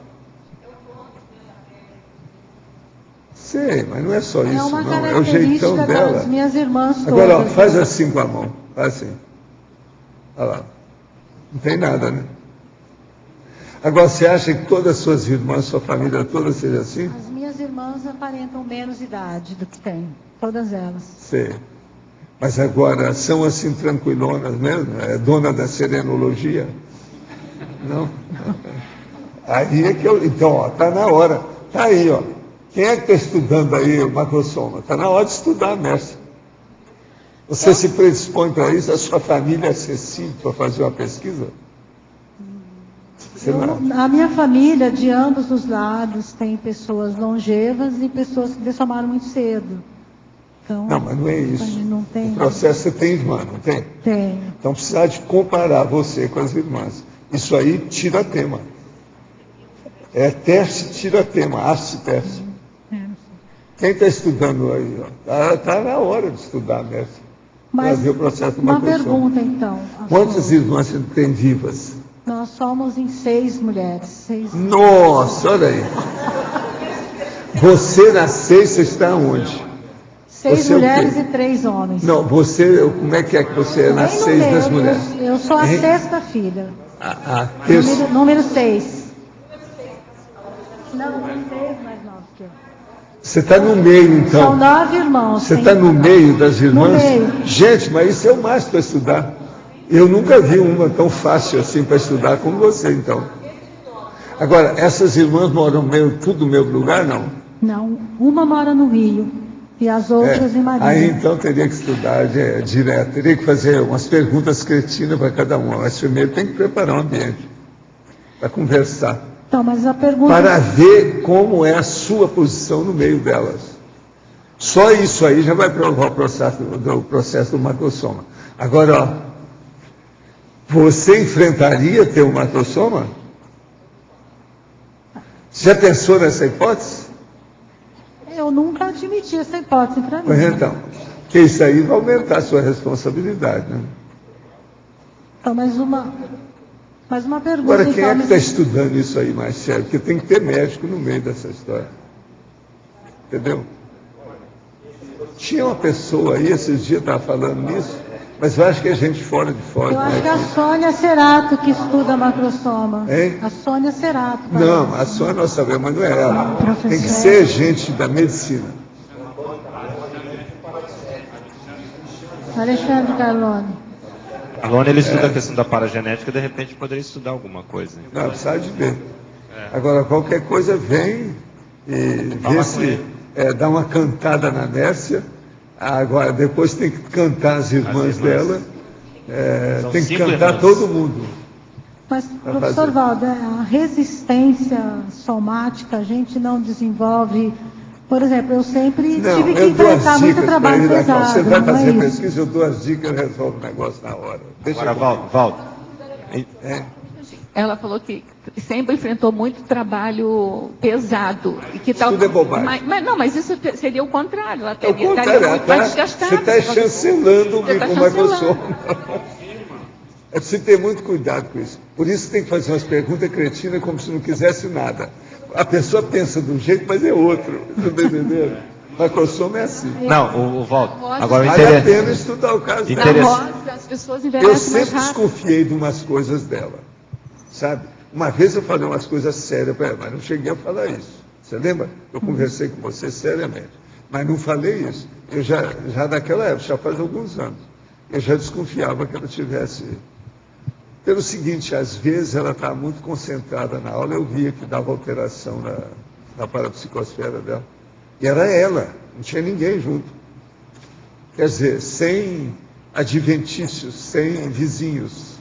Sei, mas não é só isso, não. É o jeitão dela. Das minhas irmãs todas. Agora, ó, faz assim com a mão. Faz assim. Olha lá. Não tem nada, né? Agora, você acha que todas as suas irmãs, sua família toda seja assim? As minhas irmãs aparentam menos idade do que tem. Todas elas. Sei. Mas agora, são assim tranquilonas mesmo? É dona da serenologia? Não? Aí é que eu... Então, ó, tá na hora. Tá aí, ó. Quem é que está estudando aí o macrosoma? Está na hora de estudar, mestre. Você se predispõe para isso? A sua família é acessível para fazer uma pesquisa? A minha família, de ambos os lados, tem pessoas longevas e pessoas que dessomaram muito cedo. Então, não, mas não é isso. Não tem... O processo você tem irmã, não tem? Tem. Então precisa de comparar você com as irmãs. Isso aí tira tema. É teste, tira tema, teste. Quem está estudando aí? Está na hora de estudar, mestre. Mas ver o processo uma pergunta, então. Quantas irmãs você tem vivas? Nós somos em 6 mulheres. 6. Nossa, olha aí. Você na 6, você está onde? 6 você mulheres e 3 homens. Não, você, como é que você é nas 6 das mulheres? Eu sou a 6ª filha. Número 6. Não, 6 mais 9 que eu. Você está no meio, então. São 9 irmãos. Você está no meio das irmãs? No meio. Gente, mas isso é o mais para estudar. Eu nunca vi uma tão fácil assim para estudar como você, então. Agora, essas irmãs moram tudo no mesmo lugar, não? Não, uma mora no Rio e as outras em Marília. Aí então teria que estudar direto, teria que fazer umas perguntas cretinas para cada uma. Mas primeiro tem que preparar um ambiente para conversar. Então, mas a pergunta... Para ver como é a sua posição no meio delas. Só isso aí já vai provar o processo do macrosoma. Agora, ó, você enfrentaria ter um macrosoma? Já pensou nessa hipótese? Eu nunca admiti essa hipótese para mim. Pois então, que isso aí vai aumentar a sua responsabilidade, né? Então, mais uma pergunta. Agora, quem então, é que está estudando isso aí mais sério? Porque tem que ter médico no meio dessa história. Entendeu? Tinha uma pessoa aí, esses dias estava falando nisso, mas eu acho que é gente fora de fora. Eu acho que é a Sônia Cerato que estuda macrosoma. Hein? A Sônia Cerato. Não, a Sônia nós sabemos, mas não é ela. Tem que ser gente da medicina. Alexandre Carlone. Carlone, ele estuda a questão da paragenética, de repente poderia estudar alguma coisa. Não, precisa de ver. Agora, qualquer coisa vem e vê se dá uma cantada na Nércia. Agora, depois tem que cantar as irmãs dela. Tem que cantar irmãs. Todo mundo. Mas, professor Valdo, a resistência somática a gente não desenvolve. Por exemplo, eu sempre tive que enfrentar muito trabalho pesado. Você vai fazer pesquisa, eu dou as dicas e resolvo o negócio na hora. Agora, Valdo. Ela falou que sempre enfrentou muito trabalho pesado. E que tudo é bobagem. Mas isso seria o contrário. Ela teria, o contrário, muito mais desgastado. Você está chancelando o Microsoft. É preciso ter muito cuidado com isso. Por isso tem que fazer umas perguntas cretinas como se não quisesse nada. A pessoa pensa de um jeito, mas é outro. Você está entendendo? Macrosoma é assim. Não, o Valdo. Agora vale a pena estudar o caso dela. As pessoas envelhecem eu sempre desconfiei de umas coisas dela. Sabe? Uma vez eu falei umas coisas sérias para ela, mas não cheguei a falar isso. Você lembra? Eu conversei com você seriamente. Mas não falei isso. Eu já naquela época, já faz alguns anos, eu já desconfiava que ela tivesse... Pelo seguinte, às vezes ela estava muito concentrada na aula, eu via que dava alteração na parapsicosfera dela. E era ela, não tinha ninguém junto. Quer dizer, sem adventícios, sem vizinhos.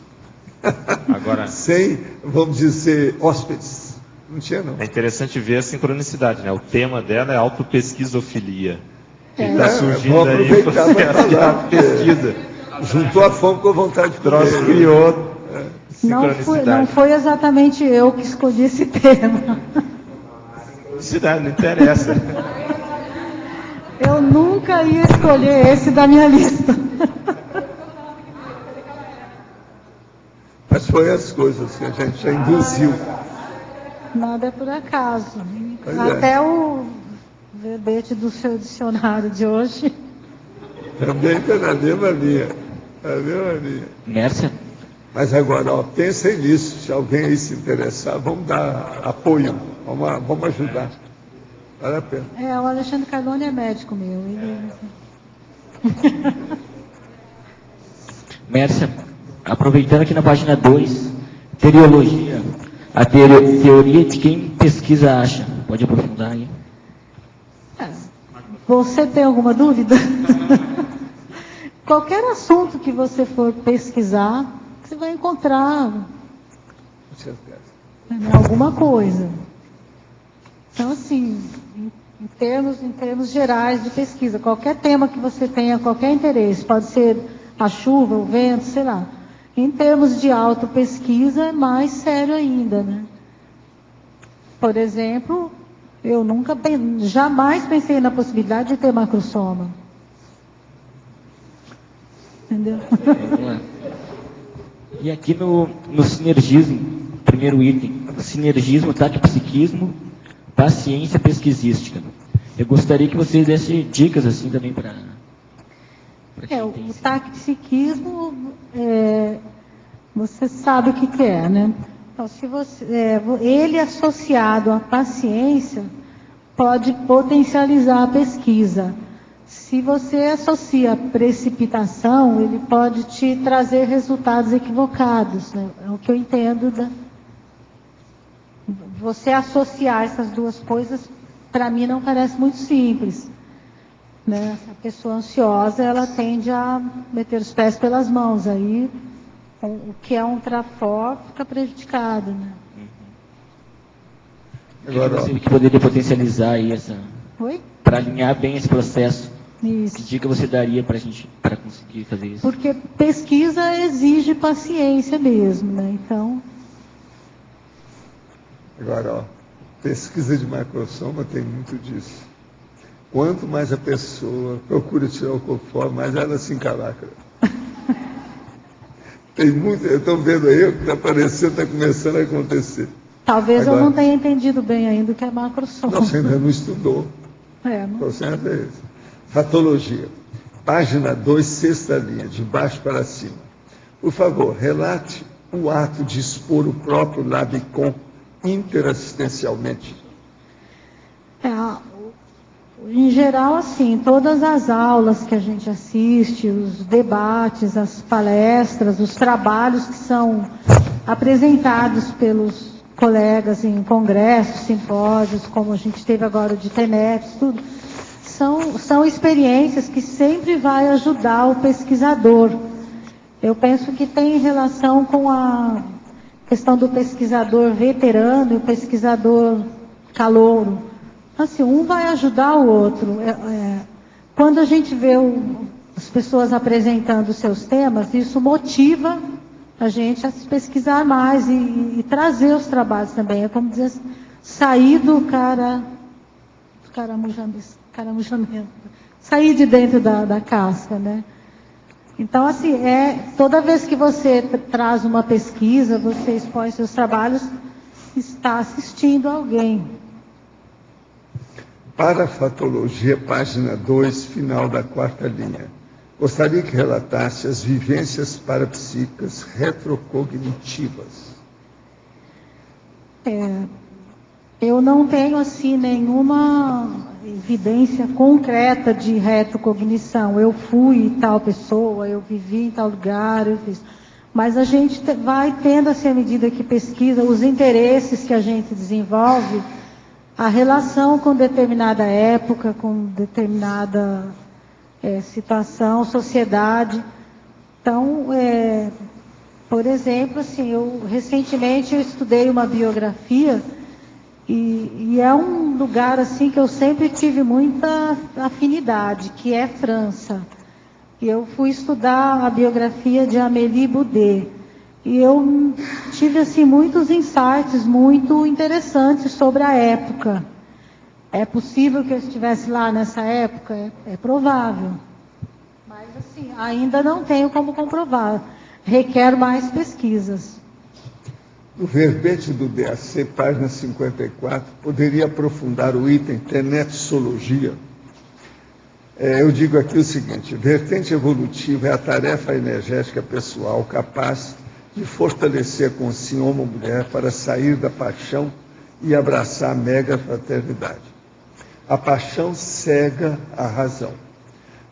Agora, sem, vamos dizer, hóspedes. Não tinha, não. É interessante ver a sincronicidade, né? O tema dela é autopesquisofilia. Está surgindo aí o processo de autopesquisa. Juntou a fome com a vontade de comer. Criou não foi exatamente eu que escolhi esse tema. Sincronicidade, não interessa. Eu nunca ia escolher esse da minha lista. Mas foi as coisas que a gente já induziu. Nada é por acaso. Até o verbete do seu dicionário de hoje. Também está na mesma linha. Mércia? Mas agora, ó, pensem nisso. Se alguém aí se interessar, vamos dar apoio. Vamos ajudar. Vale a pena. O Alexandre Carlone é médico meu. Mércia, aproveitando aqui na página 2, teriologia. A teoria de quem pesquisa acha. Pode aprofundar aí. Você tem alguma dúvida? Qualquer assunto que você for pesquisar, você vai encontrar alguma coisa. Então, assim, em termos gerais de pesquisa, qualquer tema que você tenha, qualquer interesse, pode ser a chuva, o vento, sei lá. Em termos de autopesquisa, é mais sério ainda, né? Por exemplo, eu jamais pensei na possibilidade de ter macrosoma. Entendeu? E aqui no sinergismo, primeiro item, sinergismo, tático-psiquismo, paciência pesquisística. Eu gostaria que você desse dicas assim também para o taxpsiquismo, você sabe o que é, né? Então, se você, ele associado à paciência pode potencializar a pesquisa. Se você associa a precipitação, ele pode te trazer resultados equivocados, né? É o que eu entendo você associar essas duas coisas, para mim não parece muito simples, né? A pessoa ansiosa, ela tende a meter os pés pelas mãos, aí o que é um trafó fica prejudicado, né? Agora, você que poderia potencializar aí para alinhar bem esse processo. Isso. Que dica você daria para a gente para conseguir fazer isso? Porque pesquisa exige paciência mesmo, né? Então. Agora, pesquisa de macrosoma tem muito disso. Quanto mais a pessoa procura tirar o corpo fora, mais ela se encalacra. Tem muito, eu estou vendo aí o que está aparecendo, está começando a acontecer. Talvez agora, eu não tenha entendido bem ainda o que é macrosoma. Não, você ainda não estudou. Não. Certo, é isso. Fatologia. Página 2, sexta linha, de baixo para cima. Por favor, relate o ato de expor o próprio Labicon interassistencialmente. Em geral, assim, todas as aulas que a gente assiste, os debates, as palestras, os trabalhos que são apresentados pelos colegas em congressos, simpósios, como a gente teve agora de TENEPS, tudo, são experiências que sempre vai ajudar o pesquisador. Eu penso que tem relação com a questão do pesquisador veterano e o pesquisador calouro. Assim, um vai ajudar o outro. Quando a gente vê as pessoas apresentando seus temas, isso motiva a gente a se pesquisar mais e trazer os trabalhos também. É como dizer assim, sair do caramujamento, sair de dentro da casca, né? Então, assim, toda vez que você traz uma pesquisa, você expõe seus trabalhos, está assistindo alguém. Parafatologia, página 2, final da quarta linha. Gostaria que relatasse as vivências parapsíquicas retrocognitivas. Eu não tenho, assim, nenhuma evidência concreta de retrocognição. Eu fui tal pessoa, eu vivi em tal lugar, eu fiz. Mas a gente vai tendo, assim, à medida que pesquisa, os interesses que a gente desenvolve, a relação com determinada época, com determinada situação, sociedade. Então, por exemplo, assim, recentemente eu estudei uma biografia e é um lugar assim que eu sempre tive muita afinidade, que é França. E eu fui estudar a biografia de Amélie Boudet. E eu tive assim muitos insights muito interessantes sobre a época. É possível que eu estivesse lá nessa época? É provável. Mas assim, ainda não tenho como comprovar. Requer mais pesquisas. No verbete do DAC, página 54, poderia aprofundar o item tenepsologia? Eu digo aqui o seguinte: vertente evolutiva é a tarefa energética pessoal capaz de fortalecer com si homem ou mulher para sair da paixão e abraçar a mega fraternidade. A paixão cega a razão.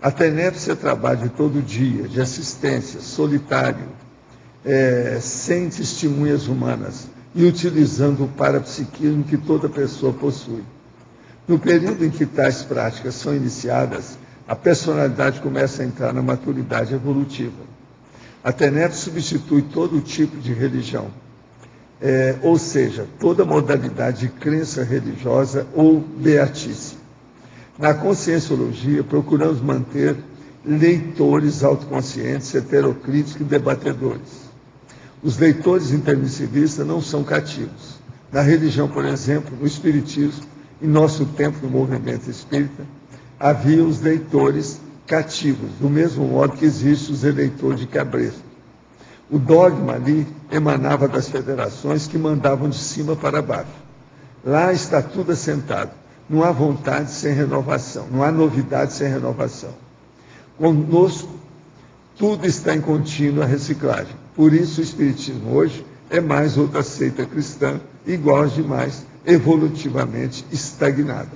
A tenepse é trabalho de todo dia, de assistência, solitário, sem testemunhas humanas e utilizando o parapsiquismo que toda pessoa possui. No período em que tais práticas são iniciadas, a personalidade começa a entrar na maturidade evolutiva. A tenepse substitui todo tipo de religião, ou seja, toda modalidade de crença religiosa ou beatice. Na conscienciologia, procuramos manter leitores autoconscientes, heterocríticos e debatedores. Os leitores intermissivistas não são cativos. Na religião, por exemplo, no espiritismo, em nosso tempo no movimento espírita, havia os leitores cativos, do mesmo modo que existem os eleitores de cabresto. O dogma ali emanava das federações que mandavam de cima para baixo. Lá está tudo assentado. Não há vontade sem renovação, não há novidade sem renovação. Conosco, tudo está em contínua reciclagem. Por isso o Espiritismo hoje é mais outra seita cristã, igual às demais, evolutivamente estagnada.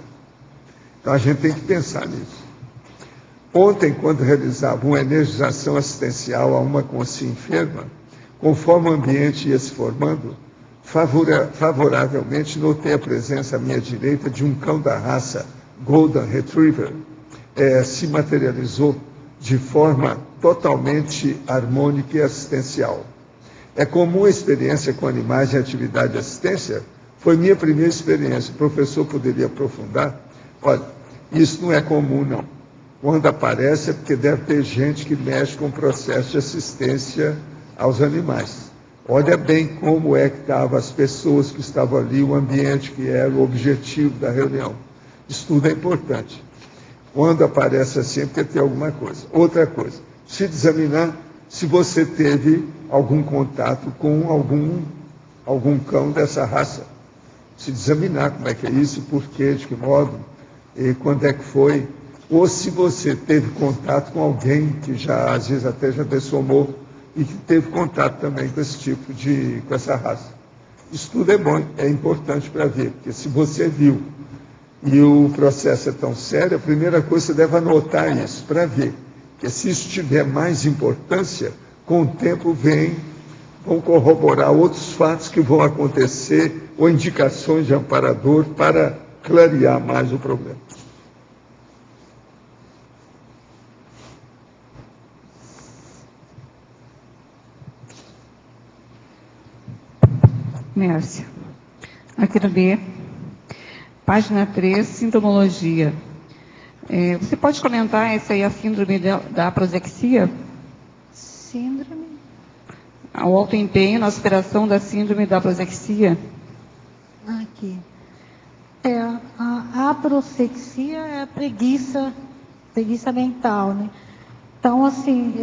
Então a gente tem que pensar nisso. Ontem, quando realizava uma energização assistencial a uma consciência enferma, conforme o ambiente ia se formando, favoravelmente notei a presença à minha direita de um cão da raça Golden Retriever. Se materializou de forma totalmente harmônica e assistencial. É comum a experiência com animais em atividade de assistência? Foi minha primeira experiência. O professor poderia aprofundar? Olha, isso não é comum, não. Quando aparece é porque deve ter gente que mexe com o processo de assistência aos animais. Olha bem como é que estavam as pessoas que estavam ali, o ambiente que era o objetivo da reunião. Isso tudo é importante. Quando aparece assim é porque tem alguma coisa. Outra coisa, se examinar se você teve algum contato com algum cão dessa raça. Se examinar como é que é isso, por quê, de que modo, e quando é que foi. Ou se você teve contato com alguém que já, às vezes, até já dessomou e que teve contato também com esse tipo com essa raça. Isso tudo é bom, é importante para ver, porque se você viu e o processo é tão sério, a primeira coisa você deve anotar isso, para ver. Porque se isso tiver mais importância, com o tempo vão corroborar outros fatos que vão acontecer, ou indicações de amparador para clarear mais o problema. Mércia. Aqui no B, página 3, sintomologia. Você pode comentar essa aí, a síndrome da aproxexia? Síndrome? O autoempenho na superação da síndrome da aproxexia. Aqui. A aproxexia é a preguiça mental, né? Então, assim,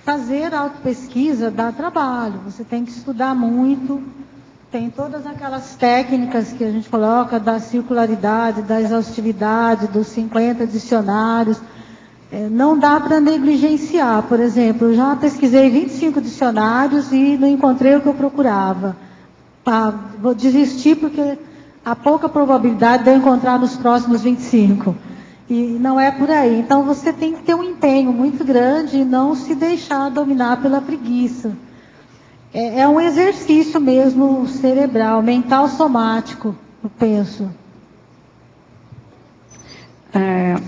fazer autopesquisa dá trabalho, você tem que estudar muito, tem todas aquelas técnicas que a gente coloca da circularidade, da exaustividade, dos 50 dicionários, não dá para negligenciar. Por exemplo, eu já pesquisei 25 dicionários e não encontrei o que eu procurava. Vou desistir porque há pouca probabilidade de eu encontrar nos próximos 25. E não é por aí. Então, você tem que ter um empenho muito grande e não se deixar dominar pela preguiça. É um exercício mesmo cerebral, mental somático, eu penso.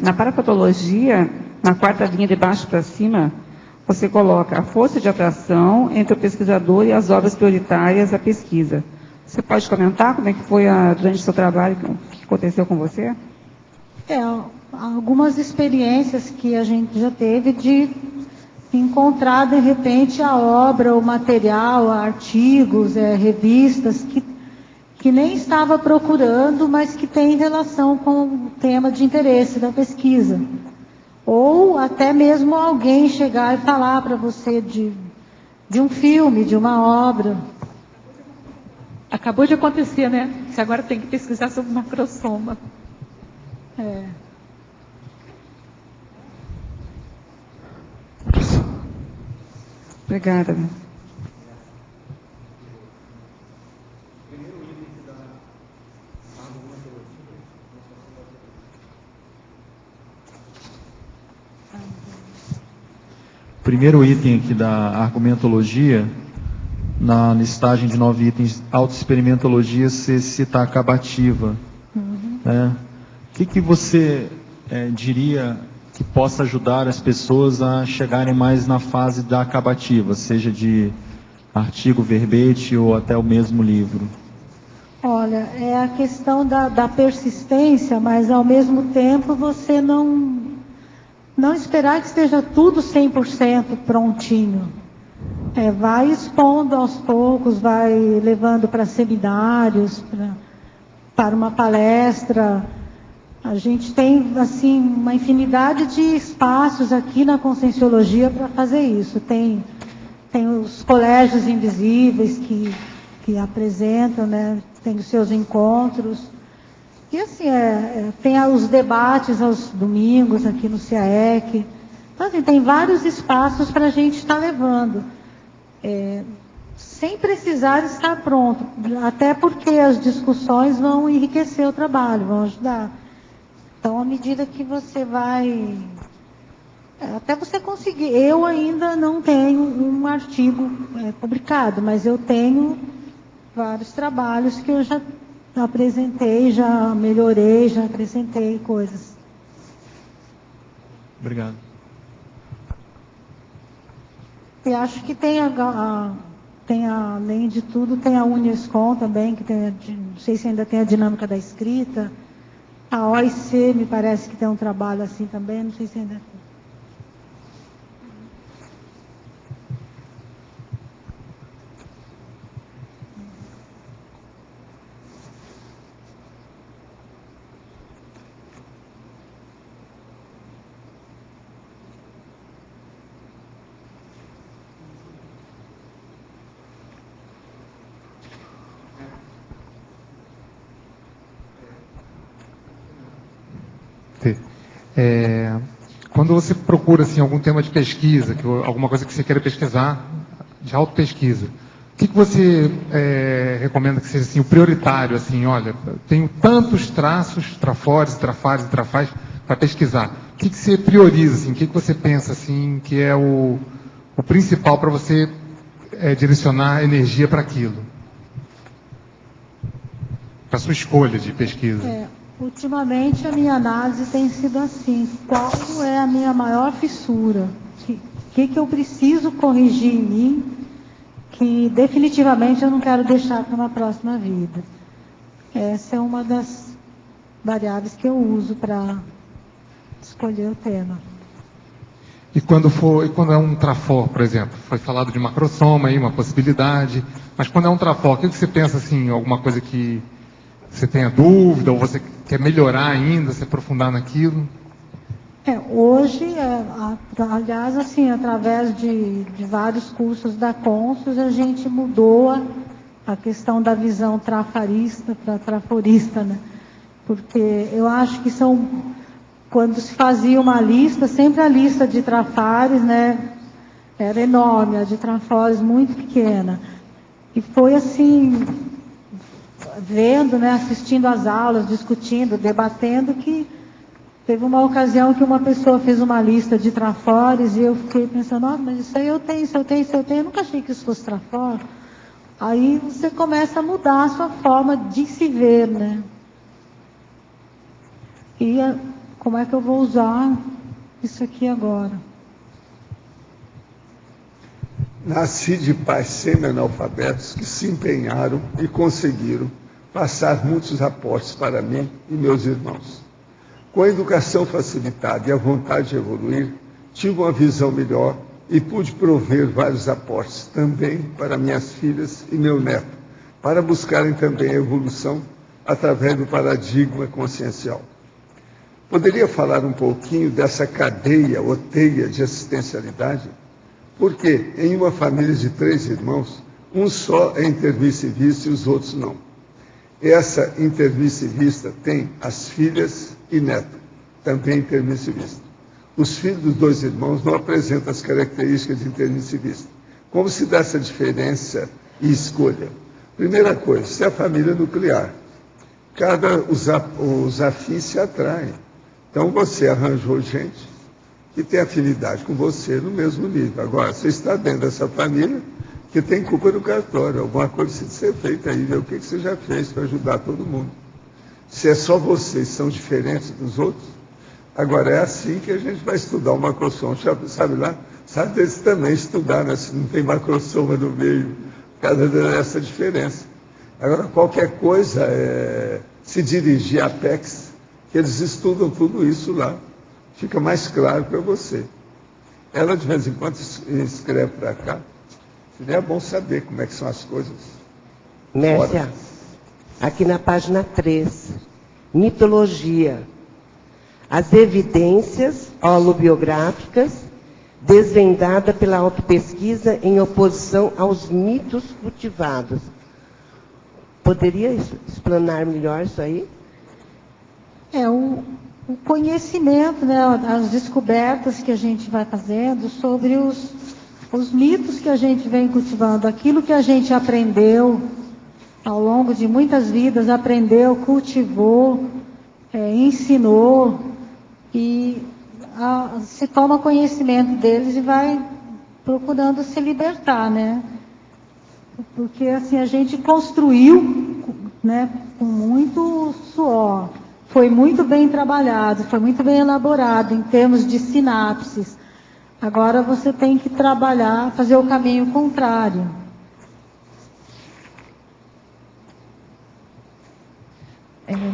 Na parapatologia, na quarta linha de baixo para cima, você coloca a força de atração entre o pesquisador e as obras prioritárias da pesquisa. Você pode comentar como é que foi durante o seu trabalho, o que aconteceu com você? Algumas experiências que a gente já teve de encontrar, de repente, a obra, o material, artigos, revistas, que nem estava procurando, mas que tem relação com o tema de interesse da pesquisa. Ou até mesmo alguém chegar e falar para você de um filme, de uma obra. Acabou de acontecer, né? Você agora tem que pesquisar sobre macrosoma. Obrigada. Primeiro item aqui da argumentologia, na listagem de 9 itens, autoexperimentologia, se cita a acabativa. Né? O que você diria que possa ajudar as pessoas a chegarem mais na fase da acabativa, seja de artigo, verbete ou até o mesmo livro? Olha, é a questão da persistência, mas ao mesmo tempo você não esperar que esteja tudo 100% prontinho. Vai expondo aos poucos, vai levando para seminários, para uma palestra. A gente tem, assim, uma infinidade de espaços aqui na Conscienciologia para fazer isso. Tem os colégios invisíveis que que apresentam, né? Tem os seus encontros. E assim, tem os debates aos domingos aqui no CIAEC. Então, assim, tem vários espaços para a gente estar levando. Sem precisar estar pronto. Até porque as discussões vão enriquecer o trabalho, vão ajudar. Então, à medida que você vai... até você conseguir... Eu ainda não tenho um artigo publicado, mas eu tenho vários trabalhos que eu já apresentei, já melhorei, já acrescentei coisas. Obrigado. E acho que tem além de tudo, tem a Unescom também, que tem, não sei se ainda tem a dinâmica da escrita. A OIC me parece que tem um trabalho assim também, não sei se ainda tem. Quando você procura assim, algum tema de pesquisa, alguma coisa que você queira pesquisar, de autopesquisa, o que você recomenda que seja assim, o prioritário? Assim, olha, tenho tantos traços, trafores, trafares e trafais para pesquisar. O que você prioriza? Assim, o que você pensa assim, que é o principal para você direcionar energia para aquilo? Para a sua escolha de pesquisa. Ultimamente a minha análise tem sido assim: qual é a minha maior fissura? O que eu preciso corrigir em mim, que definitivamente eu não quero deixar para uma próxima vida? Essa é uma das variáveis que eu uso para escolher o tema. E quando é um trafor, por exemplo, foi falado de macrosoma aí, uma possibilidade, mas quando é um trafor, o que você pensa assim, alguma coisa que você tenha dúvida, ou você quer melhorar ainda, se aprofundar naquilo? Hoje, aliás, assim, através de vários cursos da Consus, a gente mudou a questão da visão trafarista para traforista, né? Porque eu acho que quando se fazia uma lista, sempre a lista de trafares, né, era enorme, a de trafores muito pequena. E foi assim, vendo, né, assistindo às aulas, discutindo, debatendo, que teve uma ocasião que uma pessoa fez uma lista de trafores e eu fiquei pensando, mas isso aí eu tenho, eu nunca achei que isso fosse trafor. Aí você começa a mudar a sua forma de se ver, né? E como é que eu vou usar isso aqui agora? Nasci de pais semi-analfabetos que se empenharam e conseguiram passar muitos aportes para mim e meus irmãos. Com a educação facilitada e a vontade de evoluir, tive uma visão melhor e pude prover vários aportes também para minhas filhas e meu neto, para buscarem também a evolução através do paradigma consciencial. Poderia falar um pouquinho dessa cadeia ou teia de assistencialidade? Porque em uma família de 3 irmãos, um só é intermissivista e os outros não. Essa intermissivista tem as filhas e neto, também intermissivista. Os filhos dos 2 irmãos não apresentam as características de intermissivista. Como se dá essa diferença e escolha? Primeira coisa, se é a família nuclear, os afins se atraem. Então você arranjou gente que tem afinidade com você no mesmo nível. Agora, você está dentro dessa família que tem culpa no cartório, alguma coisa precisa ser feita aí, ver o que você já fez para ajudar todo mundo. Se é só vocês são diferentes dos outros, agora é assim que a gente vai estudar o macrosoma. Sabe lá? Sabe deles também estudar, né? Se não tem macrosoma no meio, cada dessa diferença. Agora, qualquer coisa se dirigir à Apex, que eles estudam tudo isso lá. Fica mais claro para você. Ela, de vez em quando, escreve para cá. Seria bom saber como é que são as coisas. Mércia, aqui na página 3, mitologia. As evidências holobiográficas desvendada pela autopesquisa em oposição aos mitos cultivados. poderia explanar melhor isso aí? O conhecimento, né, as descobertas que a gente vai fazendo sobre os mitos que a gente vem cultivando, aquilo que a gente aprendeu ao longo de muitas vidas, aprendeu, cultivou, ensinou, e se toma conhecimento deles e vai procurando se libertar, né? Porque assim, a gente construiu, né, com muito suor, foi muito bem trabalhado, foi muito bem elaborado em termos de sinapses. Agora você tem que trabalhar, fazer o caminho contrário.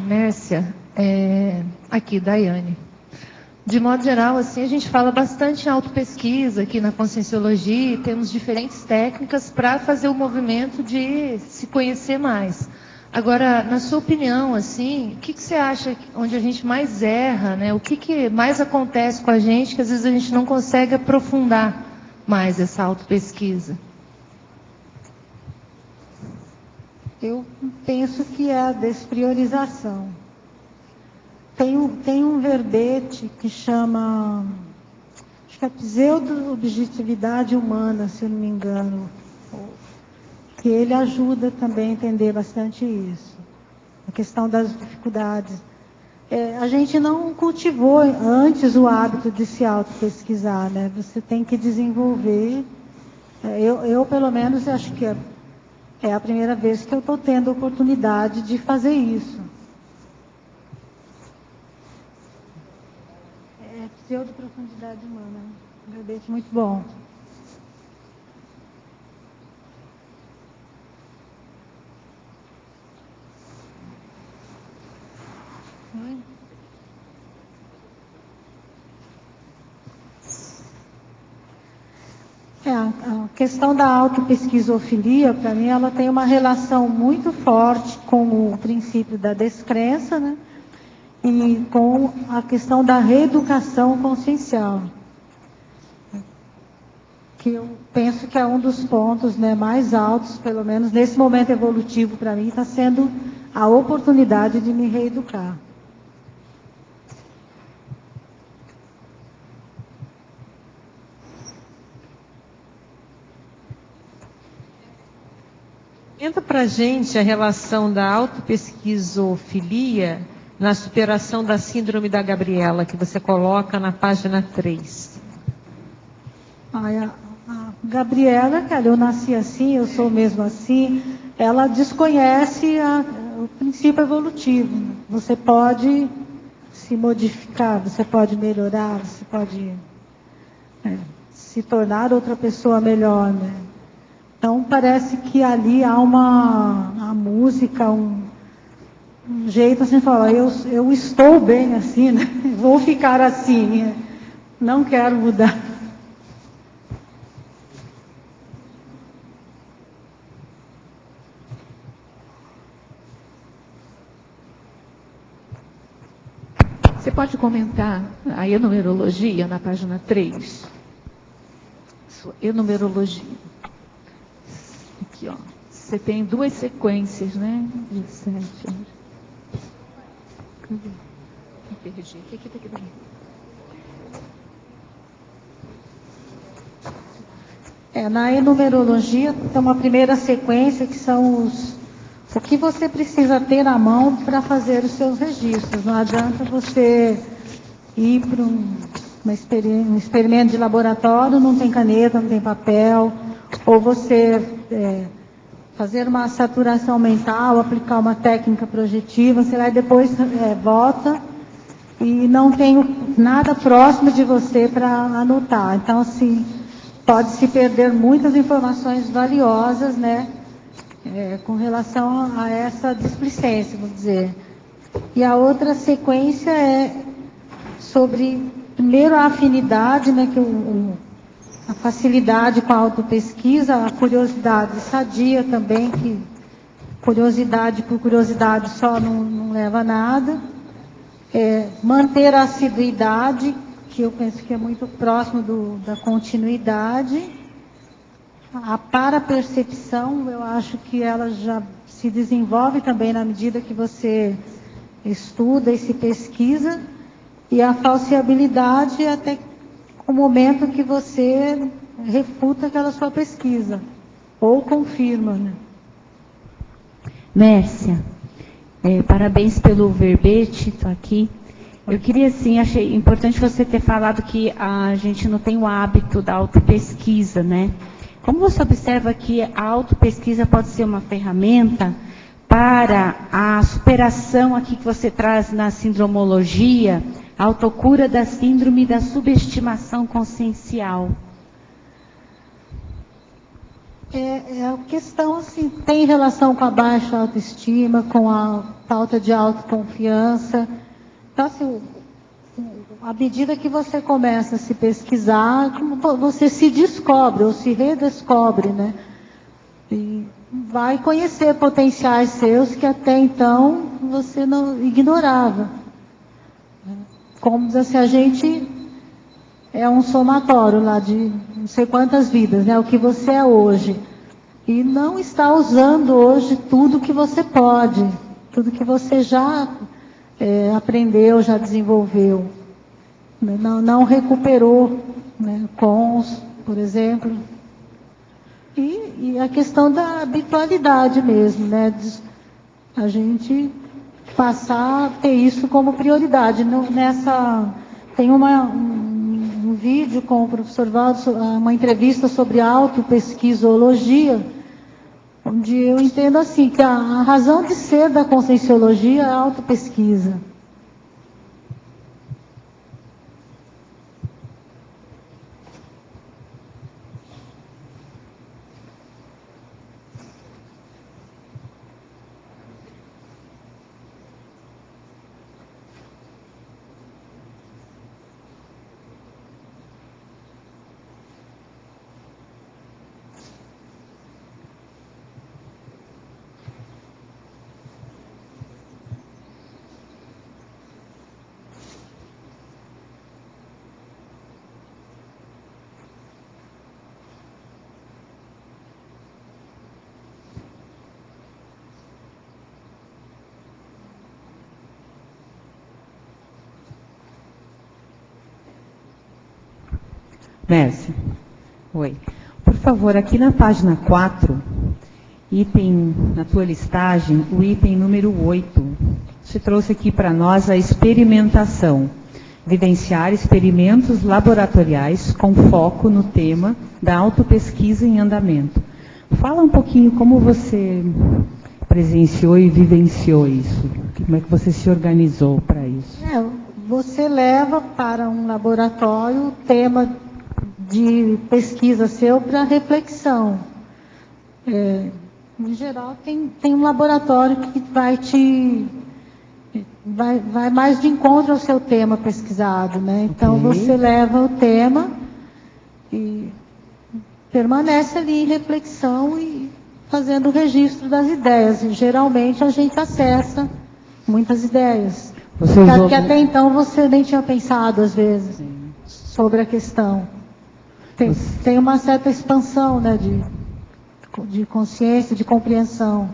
Mércia, aqui, Daiane. De modo geral, assim, a gente fala bastante em autopesquisa aqui na Conscienciologia, e temos diferentes técnicas para fazer o movimento de se conhecer mais. Agora, na sua opinião, assim, o que você acha onde a gente mais erra, né? O que mais acontece com a gente que às vezes a gente não consegue aprofundar mais essa autopesquisa? Eu penso que é a despriorização. Tem um verbete que chama, acho que é pseudo-objetividade humana, se eu não me engano, que ele ajuda também a entender bastante isso, a questão das dificuldades. A gente não cultivou antes o hábito de se auto-pesquisar, né? Você tem que desenvolver. Eu pelo menos, acho que é a primeira vez que eu estou tendo a oportunidade de fazer isso. Pseudo-profundidade humana, um verbete muito bom. A questão da autopesquisofilia, para mim, ela tem uma relação muito forte com o princípio da descrença, né? E com a questão da reeducação consciencial, que eu penso que é um dos pontos, né, mais altos, pelo menos nesse momento evolutivo para mim, está sendo a oportunidade de me reeducar. Comenta para a gente a relação da autopesquisofilia na superação da síndrome da Gabriela, que você coloca na página 3. A Gabriela, cara, eu nasci assim, eu sou mesmo assim, ela desconhece o princípio evolutivo. Você pode se modificar, você pode melhorar, você pode se tornar outra pessoa melhor, né? Então parece que ali há uma música, um jeito assim de falar, eu estou bem assim, né? Vou ficar assim, não quero mudar. Você pode comentar a enumerologia na página 3? Enumerologia. Aqui, ó. Você tem 2 sequências, né? De 7. Cadê? Perdi. Aqui. Na enumerologia tem uma primeira sequência que são o que você precisa ter na mão para fazer os seus registros. Não adianta você ir para um experimento de laboratório, não tem caneta, não tem papel, ou você fazer uma saturação mental, aplicar uma técnica projetiva, você vai depois volta e não tem nada próximo de você para anotar. Então, assim, pode-se perder muitas informações valiosas, né? Com relação a essa displicência, vamos dizer. E a outra sequência é sobre, primeiro, a afinidade, né, que a facilidade com a autopesquisa, a curiosidade sadia também, que curiosidade por curiosidade só não leva a nada. Manter a assiduidade, que eu penso que é muito próximo da continuidade. A parapercepção, eu acho que ela já se desenvolve também na medida que você estuda e se pesquisa, e a falseabilidade até o momento que você refuta aquela sua pesquisa, ou confirma, né? Mércia, parabéns pelo verbete, estou aqui. Eu queria, assim, achei importante você ter falado que a gente não tem o hábito da autopesquisa, né? Como você observa que a autopesquisa pode ser uma ferramenta para a superação aqui que você traz na sindromologia, a autocura da síndrome da subestimação consciencial? A questão, assim, tem relação com a baixa autoestima, com a falta de autoconfiança. Então, assim, à medida que você começa a se pesquisar, você se descobre ou se redescobre, né? E vai conhecer potenciais seus que até então você não ignorava. Como diz assim, a gente é um somatório lá de não sei quantas vidas, né? O que você é hoje. E não está usando hoje tudo que você pode, tudo que você já aprendeu, já desenvolveu. Não recuperou, né? Por exemplo. E a questão da habitualidade mesmo, né? A gente passar a ter isso como prioridade. Tem um vídeo com o professor Valdo, uma entrevista sobre autopesquisologia, onde eu entendo assim, que a razão de ser da conscienciologia é a autopesquisa. Mércia. Oi. Por favor, aqui na página 4, na tua listagem, o item número 8. Você trouxe aqui para nós a experimentação. Vivenciar experimentos laboratoriais com foco no tema da autopesquisa em andamento. Fala um pouquinho como você presenciou e vivenciou isso. Como é que você se organizou para isso? Você leva para um laboratório o tema de pesquisa seu para reflexão. Em geral, tem um laboratório que vai mais de encontro ao seu tema pesquisado, né? Então, você leva o tema e permanece ali em reflexão e fazendo o registro das ideias. E, geralmente, a gente acessa muitas ideias. Que até então você nem tinha pensado, às vezes, sobre a questão. Tem uma certa expansão, né, de consciência, de compreensão.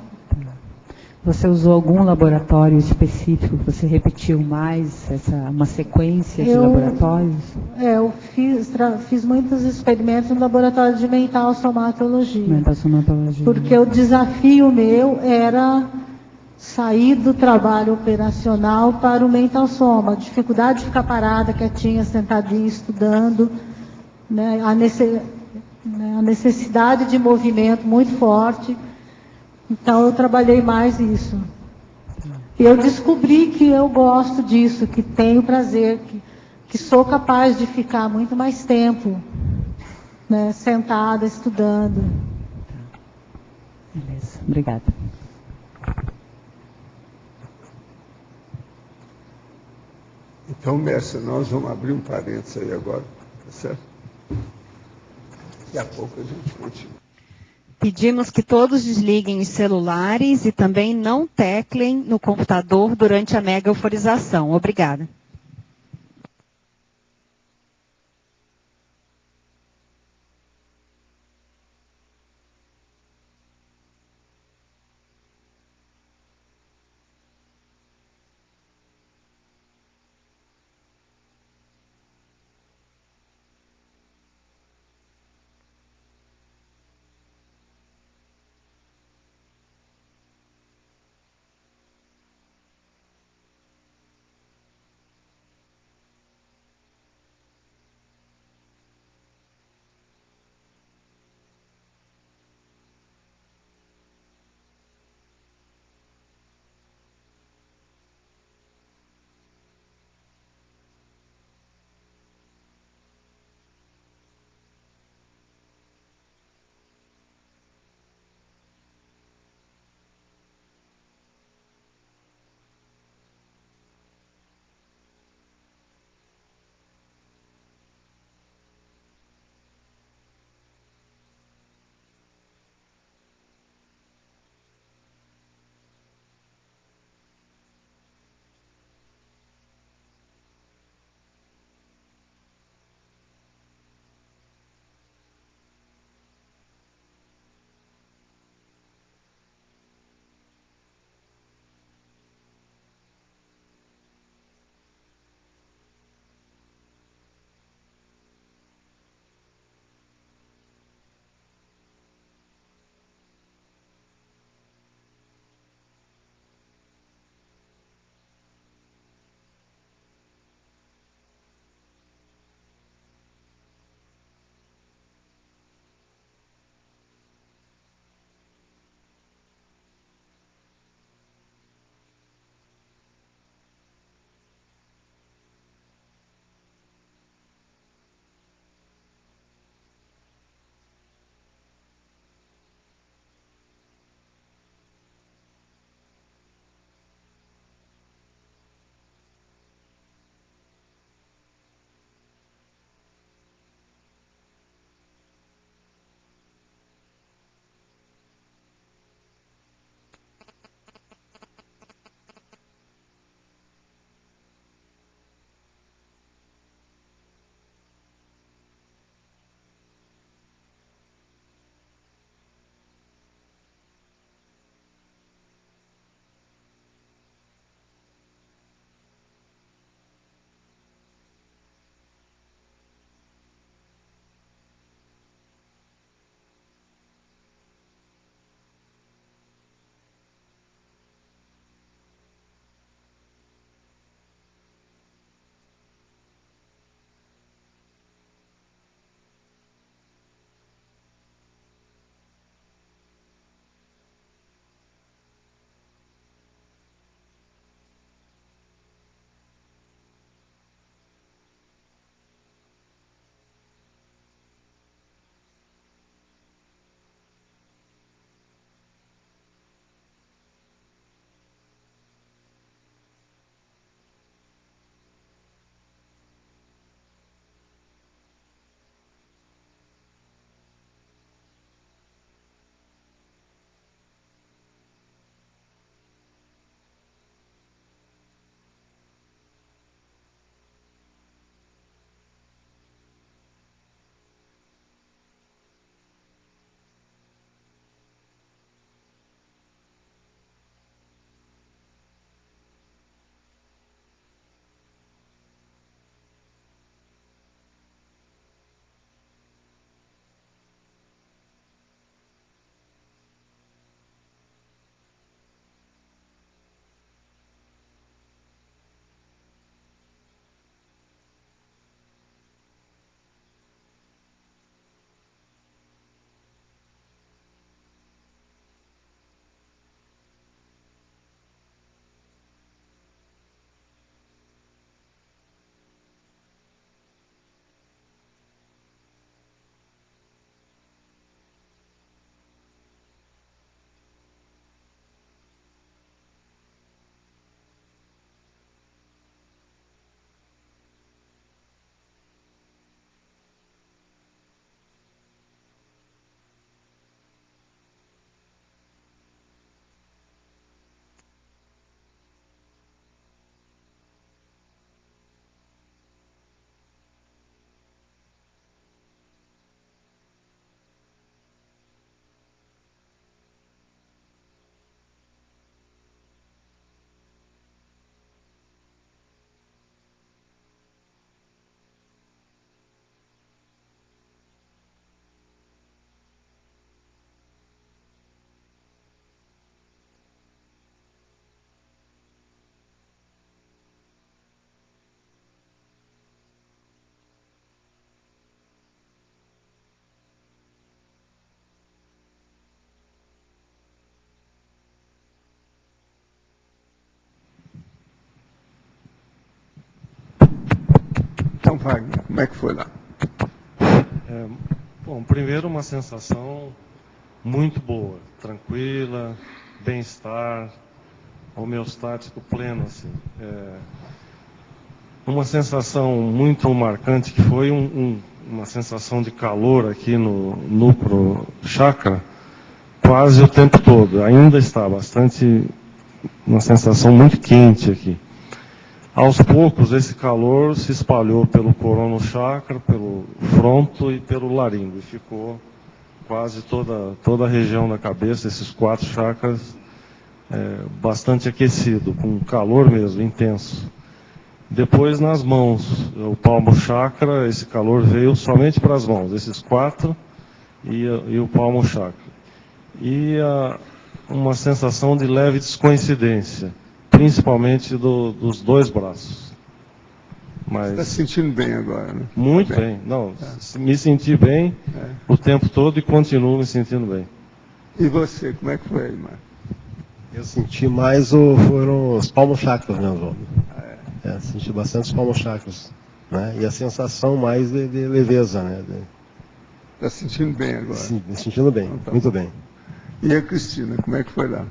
Você usou algum laboratório específico? Você repetiu mais uma sequência de laboratórios? Eu fiz muitos experimentos no laboratório de mental somatologia. Porque o desafio meu era sair do trabalho operacional para o mental soma. A dificuldade de ficar parada, quietinha, sentadinha, estudando, né? A necessidade de movimento muito forte. Então, eu trabalhei mais isso. E eu descobri que eu gosto disso, que tenho prazer, que sou capaz de ficar muito mais tempo, né, sentada, estudando. Beleza, obrigada. Então, Mércia, nós vamos abrir um parênteses aí agora, tá certo? Daqui a pouco a gente continua. Pedimos que todos desliguem os celulares e também não teclem no computador durante a mega euforização. Obrigada. Wagner, como é que foi lá? Bom, primeiro uma sensação muito boa, tranquila, bem-estar, homeostático pleno, assim. Uma sensação muito marcante que foi uma sensação de calor aqui no núcleo chakra quase o tempo todo. Ainda está bastante, uma sensação muito quente aqui. Aos poucos, esse calor se espalhou pelo corono chakra, pelo fronto e pelo laringo. E ficou quase toda a região da cabeça, esses 4 chakras, bastante aquecido, com calor mesmo, intenso. Depois nas mãos, o palmo chakra, esse calor veio somente para as mãos, esses 4 e o palmo chakra. E uma sensação de leve descoincidência, principalmente dos 2 braços. Mas você está se sentindo bem agora, né? Muito bem. Não, me senti bem o tempo todo e continuo me sentindo bem. E você, como é que foi, Marcos? Eu senti mais foram os palmos chakras mesmo. Senti bastante os palmos chakras, né? E a sensação mais de leveza, né? Está se sentindo bem agora? Sim, me sentindo bem, muito bem. E a Cristina, como é que foi lá?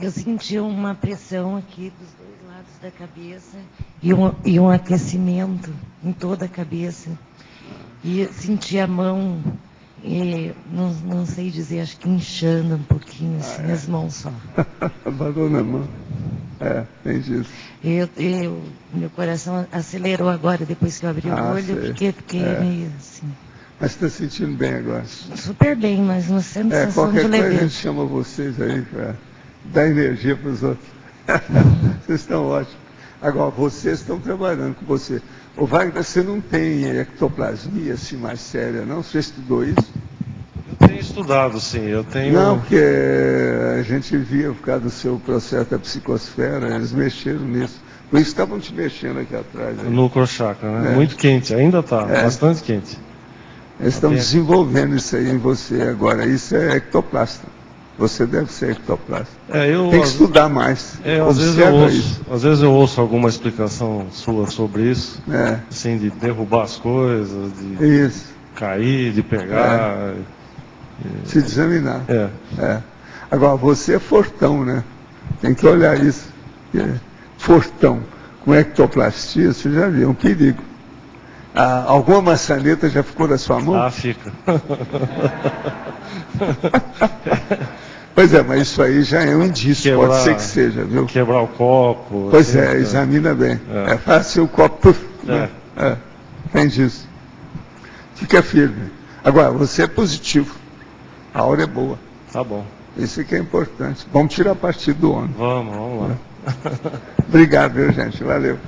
Eu senti uma pressão aqui dos 2 lados da cabeça e um aquecimento em toda a cabeça. E senti a mão, não sei dizer, acho que inchando um pouquinho, assim, as mãos só. Abandona a mão. Tem disso. Meu coração acelerou agora, depois que eu abri o olho, sei. fiquei meio assim. Mas está se sentindo bem agora? Super bem, mas uma sensação qualquer de coisa leveza. a gente chama vocês aí para dar energia para os outros. Vocês estão ótimos. Agora, vocês estão trabalhando com você. Ô Wagner, você não tem ectoplasmia assim mais séria, não? Você estudou isso? Eu tenho estudado, sim. Eu tenho... Não, porque a gente via, por causa do seu processo da psicosfera, eles mexeram nisso. Por isso estavam te mexendo aqui atrás. Aí. No chakra, né? Muito quente, ainda está, bastante quente. Eles estão desenvolvendo isso aí em você agora. Isso é ectoplasta. Você deve ser ectoplasta. Tem que estudar mais. Às vezes eu ouço alguma explicação sua sobre isso. Assim, de derrubar as coisas, de cair, de pegar. Se examinar. Agora, você é fortão, né? Tem que olhar isso. Fortão. Com ectoplastia, você já viu, é um perigo. Alguma maçaneta já ficou na sua mão? Fica. Pois mas isso aí já é um indício, pode ser que seja, viu? Quebrar o copo. Pois examina bem. É fácil o copo. Tem disso. Fica firme. Agora, você é positivo. A hora é boa. Tá bom. Isso que é importante. Vamos tirar partido do homem. Vamos lá. Obrigado, viu, gente? Valeu.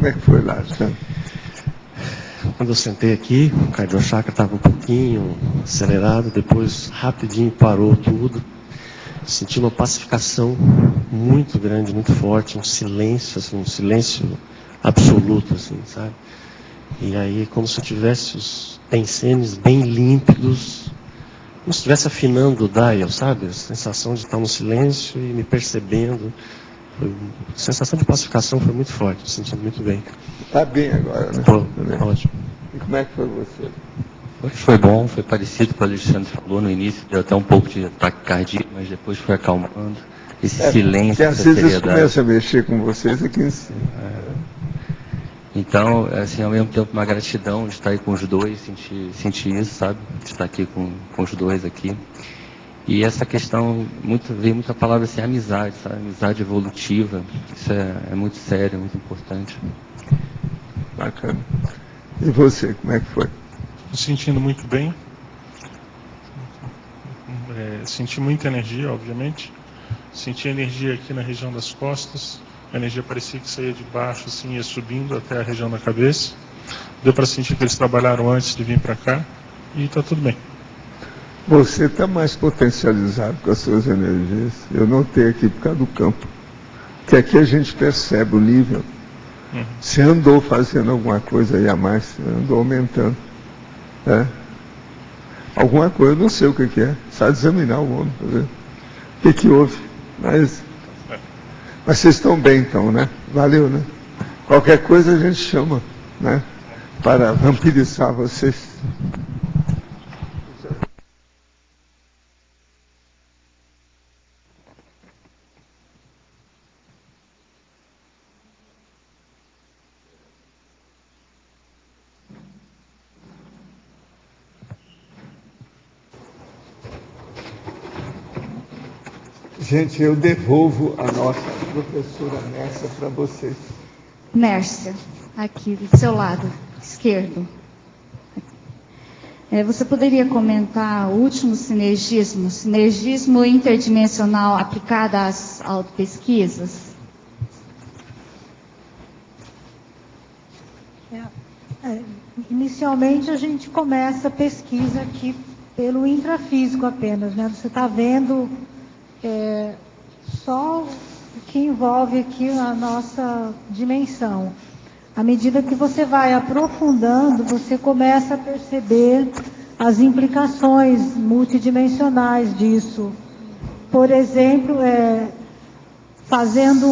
Como é que foi lá, Alexandre? Quando eu sentei aqui, o cardiochakra estava um pouquinho acelerado, depois rapidinho parou tudo. Senti uma pacificação muito grande, muito forte, um silêncio, assim, um silêncio absoluto, assim, sabe? E aí, como se eu tivesse os tensenes bem límpidos, como se estivesse afinando o dial, sabe? A sensação de estar no silêncio e me percebendo. A sensação de pacificação foi muito forte, eu senti muito bem. Está bem agora, né? Tô ótimo. E como é que foi você? Foi bom, foi parecido com o Alexandre falou no início, deu até um pouco de taquicardia, mas depois foi acalmando. Esse silêncio, porque às essa vezes eles seriedade. começam a mexer com vocês aqui em cima. Então, assim, ao mesmo tempo, uma gratidão de estar aí com os dois, sentir isso, sabe? De estar aqui com os dois aqui. E essa questão, veio muita palavra assim, amizade, sabe? Amizade evolutiva. Isso é muito sério, muito importante. Bacana. E você, como é que foi? Me sentindo muito bem. Senti muita energia, obviamente. Senti energia aqui na região das costas. A energia parecia que saía de baixo, assim, ia subindo até a região da cabeça. Deu para sentir que eles trabalharam antes de vir para cá. E está tudo bem. Você está mais potencializado com as suas energias. Eu notei aqui por causa do campo. Que aqui a gente percebe o nível. Você andou fazendo alguma coisa aí a mais, você andou aumentando. Alguma coisa, eu não sei o que é. Precisa examinar o homem para ver o que houve. Mas vocês estão bem então, né? Valeu, né? Qualquer coisa a gente chama, né? Para vampirizar vocês. Gente, eu devolvo a nossa professora Mércia para vocês. Mércia, aqui do seu lado esquerdo. Você poderia comentar o último sinergismo interdimensional aplicado às autopesquisas? Inicialmente a gente começa a pesquisa aqui pelo intrafísico apenas, né? Você está vendo só o que envolve aqui a nossa dimensão. À medida que você vai aprofundando, você começa a perceber as implicações multidimensionais disso. Por exemplo, fazendo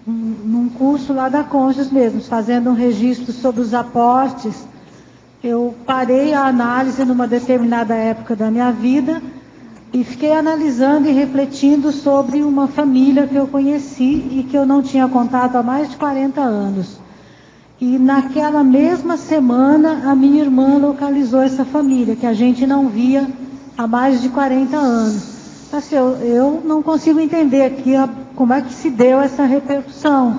num curso lá da Conjus mesmo, fazendo um registro sobre os aportes, eu parei a análise numa determinada época da minha vida e fiquei analisando e refletindo sobre uma família que eu conheci e que eu não tinha contato há mais de 40 anos. E naquela mesma semana, a minha irmã localizou essa família, que a gente não via há mais de 40 anos. Assim, eu não consigo entender aqui como é que se deu essa repercussão.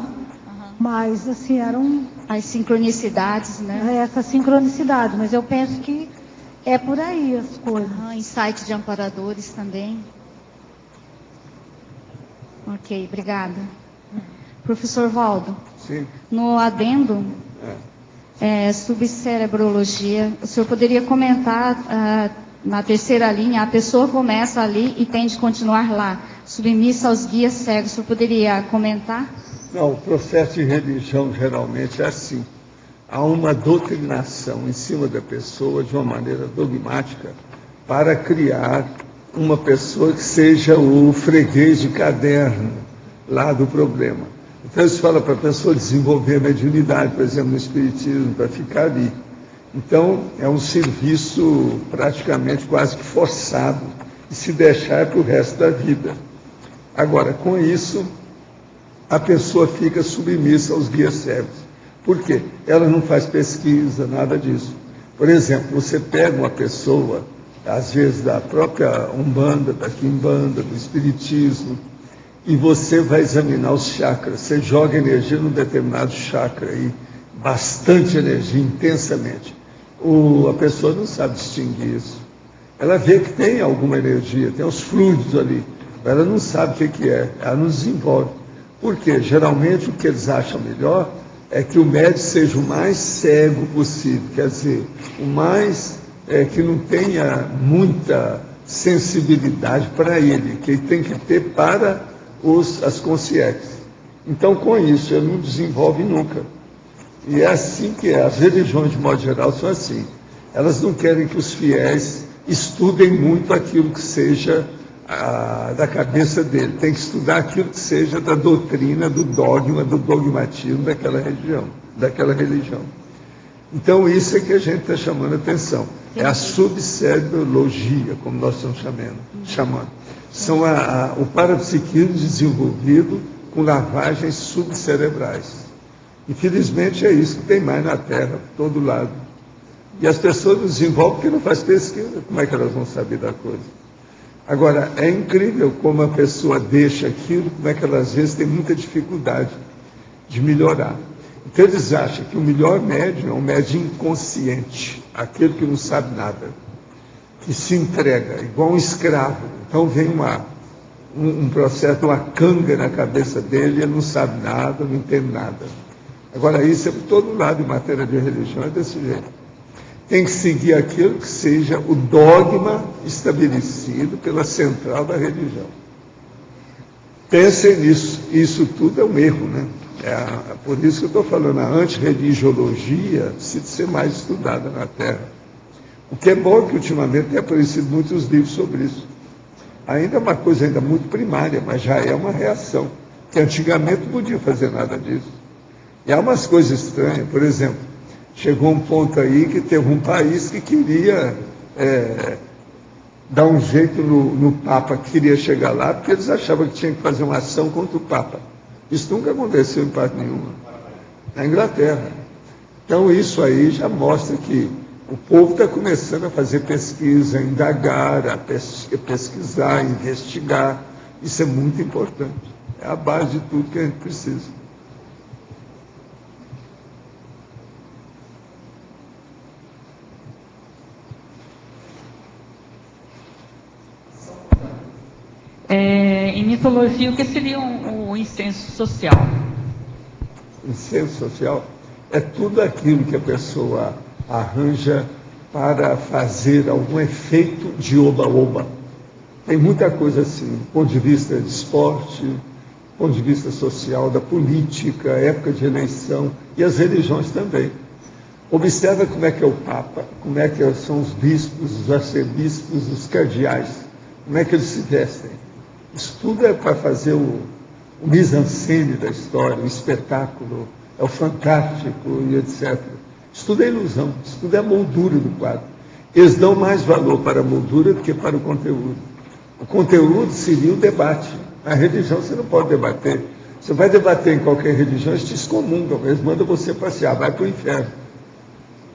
Mas, assim, eram... As sincronicidades, né? Essa sincronicidade, mas eu penso que é por aí as coisas. Insight de amparadores também. Ok, obrigada. Professor Valdo, sim. No adendo, subcerebrologia, o senhor poderia comentar, na terceira linha, a pessoa começa ali e tende a continuar lá, submissa aos guias cegos. O senhor poderia comentar? Não, o processo de religião geralmente é assim. Há uma doutrinação em cima da pessoa de uma maneira dogmática para criar uma pessoa que seja o freguês de caderno lá do problema. Então isso fala para a pessoa desenvolver a mediunidade, por exemplo, no espiritismo, para ficar ali. Então é um serviço praticamente quase que forçado e se deixar para o resto da vida. Agora, com isso, a pessoa fica submissa aos guias cegos. Por quê? Ela não faz pesquisa, nada disso. Por exemplo, você pega uma pessoa, às vezes da própria Umbanda, da Quimbanda, do Espiritismo, e você vai examinar os chakras. Você joga energia num determinado chakra aí, bastante energia, intensamente. A pessoa não sabe distinguir isso. Ela vê que tem alguma energia, tem os fluidos ali, mas ela não sabe o que é, ela não desenvolve. Por quê? Geralmente o que eles acham melhor é que o médico seja o mais cego possível, quer dizer, o mais que não tenha muita sensibilidade para ele, que ele tem que ter para as consciências. Então, com isso, ele não desenvolve nunca. E é assim que é. As religiões, de modo geral, são assim. Elas não querem que os fiéis estudem muito aquilo que seja da cabeça dele. Tem que estudar aquilo que seja da doutrina, do dogma, do dogmatismo daquela religião. Então, isso é que a gente está chamando a atenção. É a subcerebrologia, como nós estamos chamando. São o parapsiquismo desenvolvido com lavagens subcerebrais. Infelizmente, é isso que tem mais na Terra, por todo lado. E as pessoas não desenvolvem porque não faz pesquisa. Como é que elas vão saber da coisa? Agora, é incrível como a pessoa deixa aquilo, como é que ela às vezes tem muita dificuldade de melhorar. Então eles acham que o melhor médium é um médium inconsciente, aquele que não sabe nada, que se entrega, igual um escravo. Então vem um processo, uma canga na cabeça dele, ele não sabe nada, não entende nada. Agora isso é por todo lado em matéria de religião, é desse jeito. Tem que seguir aquilo que seja o dogma estabelecido pela central da religião. Pensem nisso, isso tudo é um erro, né? Por isso que eu estou falando, a antirreligiologia precisa ser mais estudada na Terra. O que é bom é que ultimamente tem aparecido muitos livros sobre isso. Ainda é uma coisa ainda muito primária, mas já é uma reação, que antigamente não podia fazer nada disso. E há umas coisas estranhas, por exemplo, chegou um ponto aí que teve um país que queria dar um jeito no Papa, que queria chegar lá, porque eles achavam que tinha que fazer uma ação contra o Papa. Isso nunca aconteceu em parte nenhuma, na Inglaterra. Então isso aí já mostra que o povo está começando a fazer pesquisa, a indagar, a pesquisar, a investigar. Isso é muito importante. É a base de tudo que a gente precisa. Em mitologia, o que seria o incenso social? Incenso social é tudo aquilo que a pessoa arranja para fazer algum efeito de oba-oba. Tem muita coisa assim, do ponto de vista de esporte, do ponto de vista social, da política, época de eleição, e as religiões também. Observa como é que é o Papa, como é que são os bispos, os arcebispos, os cardeais, como é que eles se vestem. Isso tudo é para fazer o mise-en-scène da história, o espetáculo, é o fantástico e etc. Isso tudo é ilusão, isso tudo é a moldura do quadro. Eles dão mais valor para a moldura do que para o conteúdo. O conteúdo seria o debate. A religião você não pode debater. Você vai debater em qualquer religião, eles te excomungam, eles mandam você passear, vai para o inferno.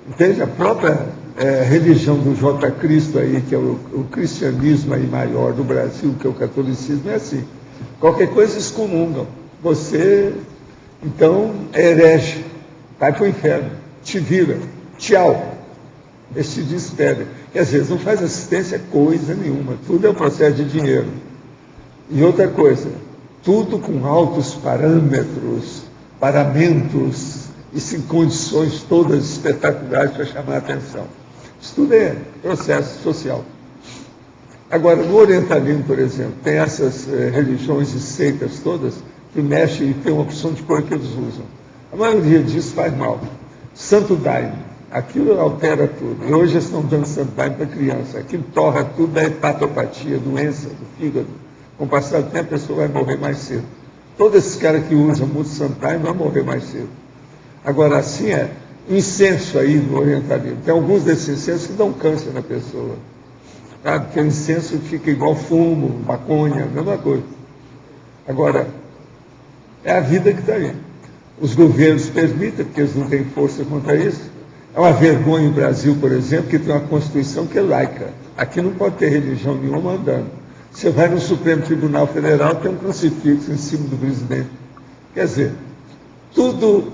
Entende? A própria religião do J. Cristo aí, que é o cristianismo aí maior do Brasil, que é o catolicismo, é assim. Qualquer coisa excomungam. Você, então, é herege, vai para o inferno, te vira, tchau. Eles te despedem. E às vezes não faz assistência coisa nenhuma, tudo é um processo de dinheiro. E outra coisa, tudo com altos paramentos, e sem condições todas espetaculares para chamar a atenção. Isso tudo é processo social. Agora, no orientalismo, por exemplo, tem essas religiões e seitas todas que mexem e tem uma opção de cor que eles usam. A maioria disso faz mal. Santo Daime, aquilo altera tudo. E hoje eles estão dando Santo Daime para criança. Aquilo torra tudo, é hepatopatia, doença do fígado. Com o passar do tempo, a pessoa vai morrer mais cedo. Todos esses caras que usam muito Santo Daime vão morrer mais cedo. Agora, assim incenso aí no orientalismo. Tem alguns desses incensos que dão câncer na pessoa. Sabe? Porque o incenso fica igual fumo, maconha, mesma coisa. Agora, é a vida que está aí. Os governos permitem, porque eles não têm força contra isso. É uma vergonha o Brasil, por exemplo, que tem uma Constituição que é laica. Aqui não pode ter religião nenhuma andando. Você vai no Supremo Tribunal Federal, tem um crucifixo em cima do presidente. Quer dizer, tudo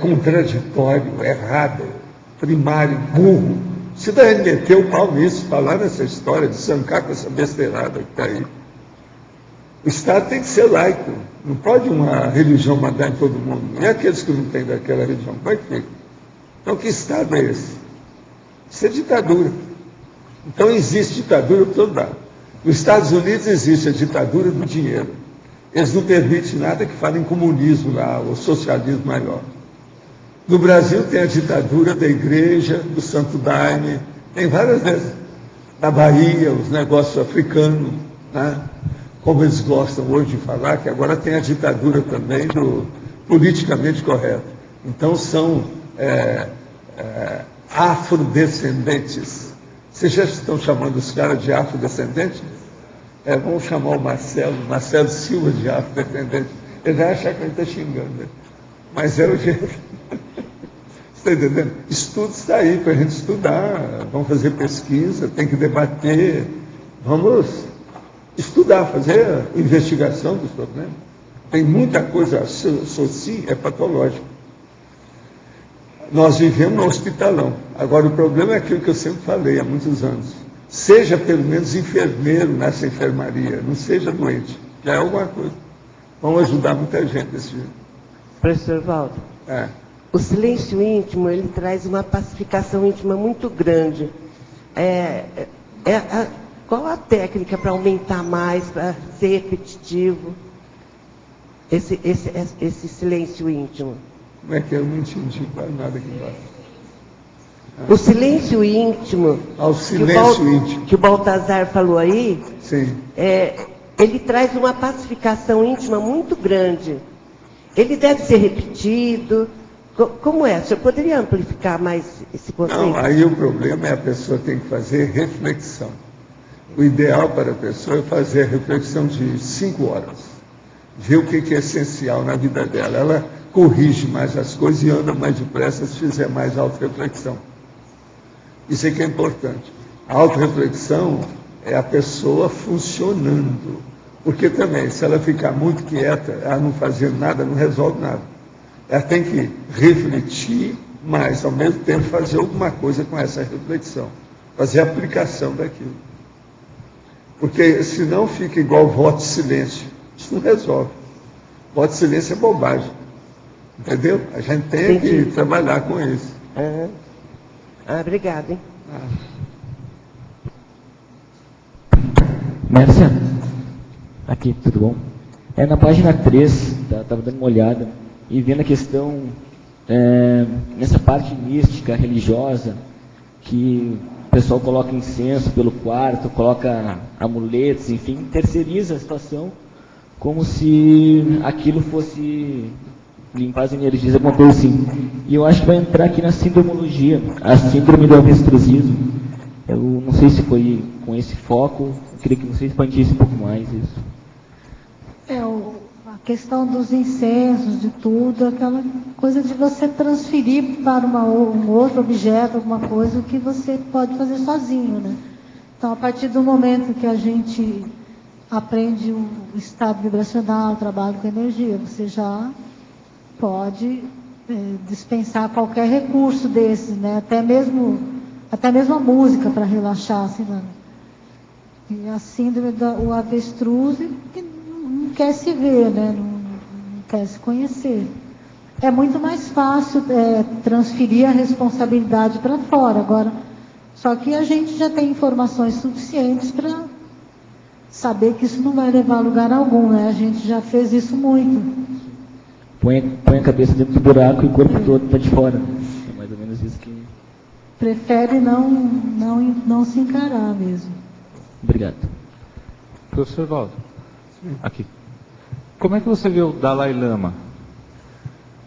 contraditório, errado, primário, burro. Se daí meter o pau nisso, falar nessa história de sancar com essa besteirada que está aí. O Estado tem que ser laico. Não pode uma religião mandar em todo mundo. E aqueles que não têm daquela religião, como é que fica? Então, que Estado é esse? Isso é ditadura. Então, existe ditadura por todo lado. Nos Estados Unidos existe a ditadura do dinheiro. Eles não permitem nada que fale em comunismo lá, ou socialismo maior. No Brasil tem a ditadura da igreja, do Santo Daime, tem várias vezes. Na Bahia, os negócios africanos, né? Como eles gostam hoje de falar, que agora tem a ditadura também do politicamente correto. Então são afrodescendentes. Vocês já estão chamando os caras de afrodescendentes? Vamos chamar o Marcelo Silva de afrodescendente. Ele vai achar que a gente está xingando, né? Mas é o jeito. Você está entendendo? Estudo está aí para a gente estudar, vamos fazer pesquisa, tem que debater, vamos estudar, fazer investigação dos problemas. Tem muita coisa, é patológico. Nós vivemos no hospitalão. Agora, o problema é aquilo que eu sempre falei há muitos anos. Seja pelo menos enfermeiro nessa enfermaria, não seja doente. Já é alguma coisa. Vamos ajudar muita gente desse jeito. Professor Valdo, o silêncio íntimo, ele traz uma pacificação íntima muito grande. Qual a técnica para aumentar mais, para ser repetitivo, esse silêncio íntimo? Como é que eu não entendi quase nada aqui embaixo? O silêncio íntimo, que o Baltazar falou aí, sim. Ele traz uma pacificação íntima muito grande. Ele deve ser repetido. Como é? O senhor poderia amplificar mais esse conceito? Não, aí o problema é a pessoa tem que fazer reflexão. O ideal para a pessoa é fazer a reflexão de 5 horas. Ver o que é essencial na vida dela. Ela corrige mais as coisas e anda mais depressa se fizer mais autorreflexão. Isso é que é importante. A autorreflexão é a pessoa funcionando. Porque também, se ela ficar muito quieta, ela não fazendo nada, não resolve nada. Ela tem que refletir, mas ao mesmo tempo fazer alguma coisa com essa reflexão. Fazer a aplicação daquilo. Porque senão fica igual voto de silêncio. Isso não resolve. Voto de silêncio é bobagem. Entendeu? A gente tem que trabalhar com isso. Obrigada, hein? Mércia, aqui, tudo bom? Na página 3, estava dando uma olhada, e vendo a questão, nessa parte mística, religiosa, que o pessoal coloca incenso pelo quarto, coloca amuletos, enfim, terceiriza a situação, como se aquilo fosse limpar as energias, alguma coisa assim. E eu acho que vai entrar aqui na sindromologia, a síndrome do avestruzismo. Eu não sei se foi com esse foco, eu queria que você expandisse um pouco mais isso. A questão dos incensos, de tudo, aquela coisa de você transferir para um outro objeto, alguma coisa, o que você pode fazer sozinho, né? Então, a partir do momento que a gente aprende o estado vibracional, o trabalho com energia, você já pode dispensar qualquer recurso desses, né? Até mesmo a música para relaxar, assim, né? E a síndrome do avestruz, que não quer se ver, né? Não quer se conhecer. É muito mais fácil transferir a responsabilidade para fora. Agora, só que a gente já tem informações suficientes para saber que isso não vai levar a lugar algum, né? A gente já fez isso muito. Põe a cabeça dentro do buraco e o corpo todo está de fora. É mais ou menos isso que... Prefere não se encarar mesmo. Obrigado. Professor Valdo, aqui. Como é que você vê o Dalai Lama?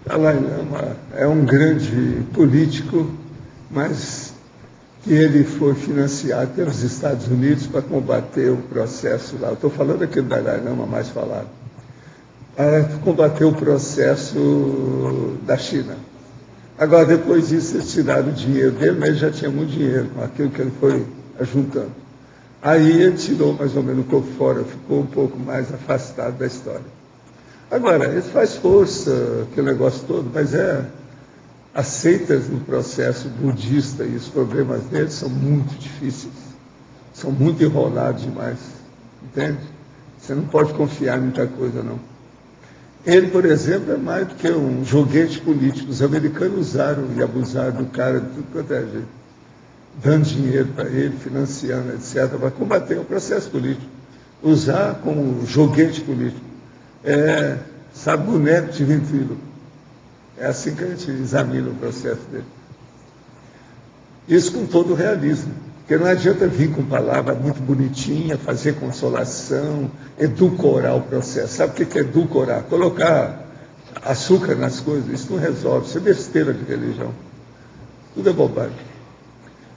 Dalai Lama é um grande político, mas que ele foi financiado pelos Estados Unidos para combater o processo lá. Eu estou falando aqui do Dalai Lama mais falado. Combater o processo da China. Agora, depois disso, eles tiraram o dinheiro dele, mas ele já tinha muito dinheiro com aquilo que ele foi ajuntando. Aí ele tirou mais ou menos um pouco fora, ficou um pouco mais afastado da história. Agora, ele faz força, aquele negócio todo, mas as seitas no processo budista e os problemas deles são muito difíceis, são muito enrolados demais, entende? Você não pode confiar em muita coisa, não. Ele, por exemplo, é mais do que um joguete político. Os americanos usaram e abusaram do cara de tudo quanto é jeito, dando dinheiro para ele, financiando, etc., para combater o processo político. Usar como joguete político. Sabe, boneco de ventríloco. É assim que a gente examina o processo dele. Isso com todo o realismo. Porque não adianta vir com palavra muito bonitinha, fazer consolação, edulcorar o processo. Sabe o que é edulcorar? Colocar açúcar nas coisas. Isso não resolve. Isso é besteira de religião. Tudo é bobagem.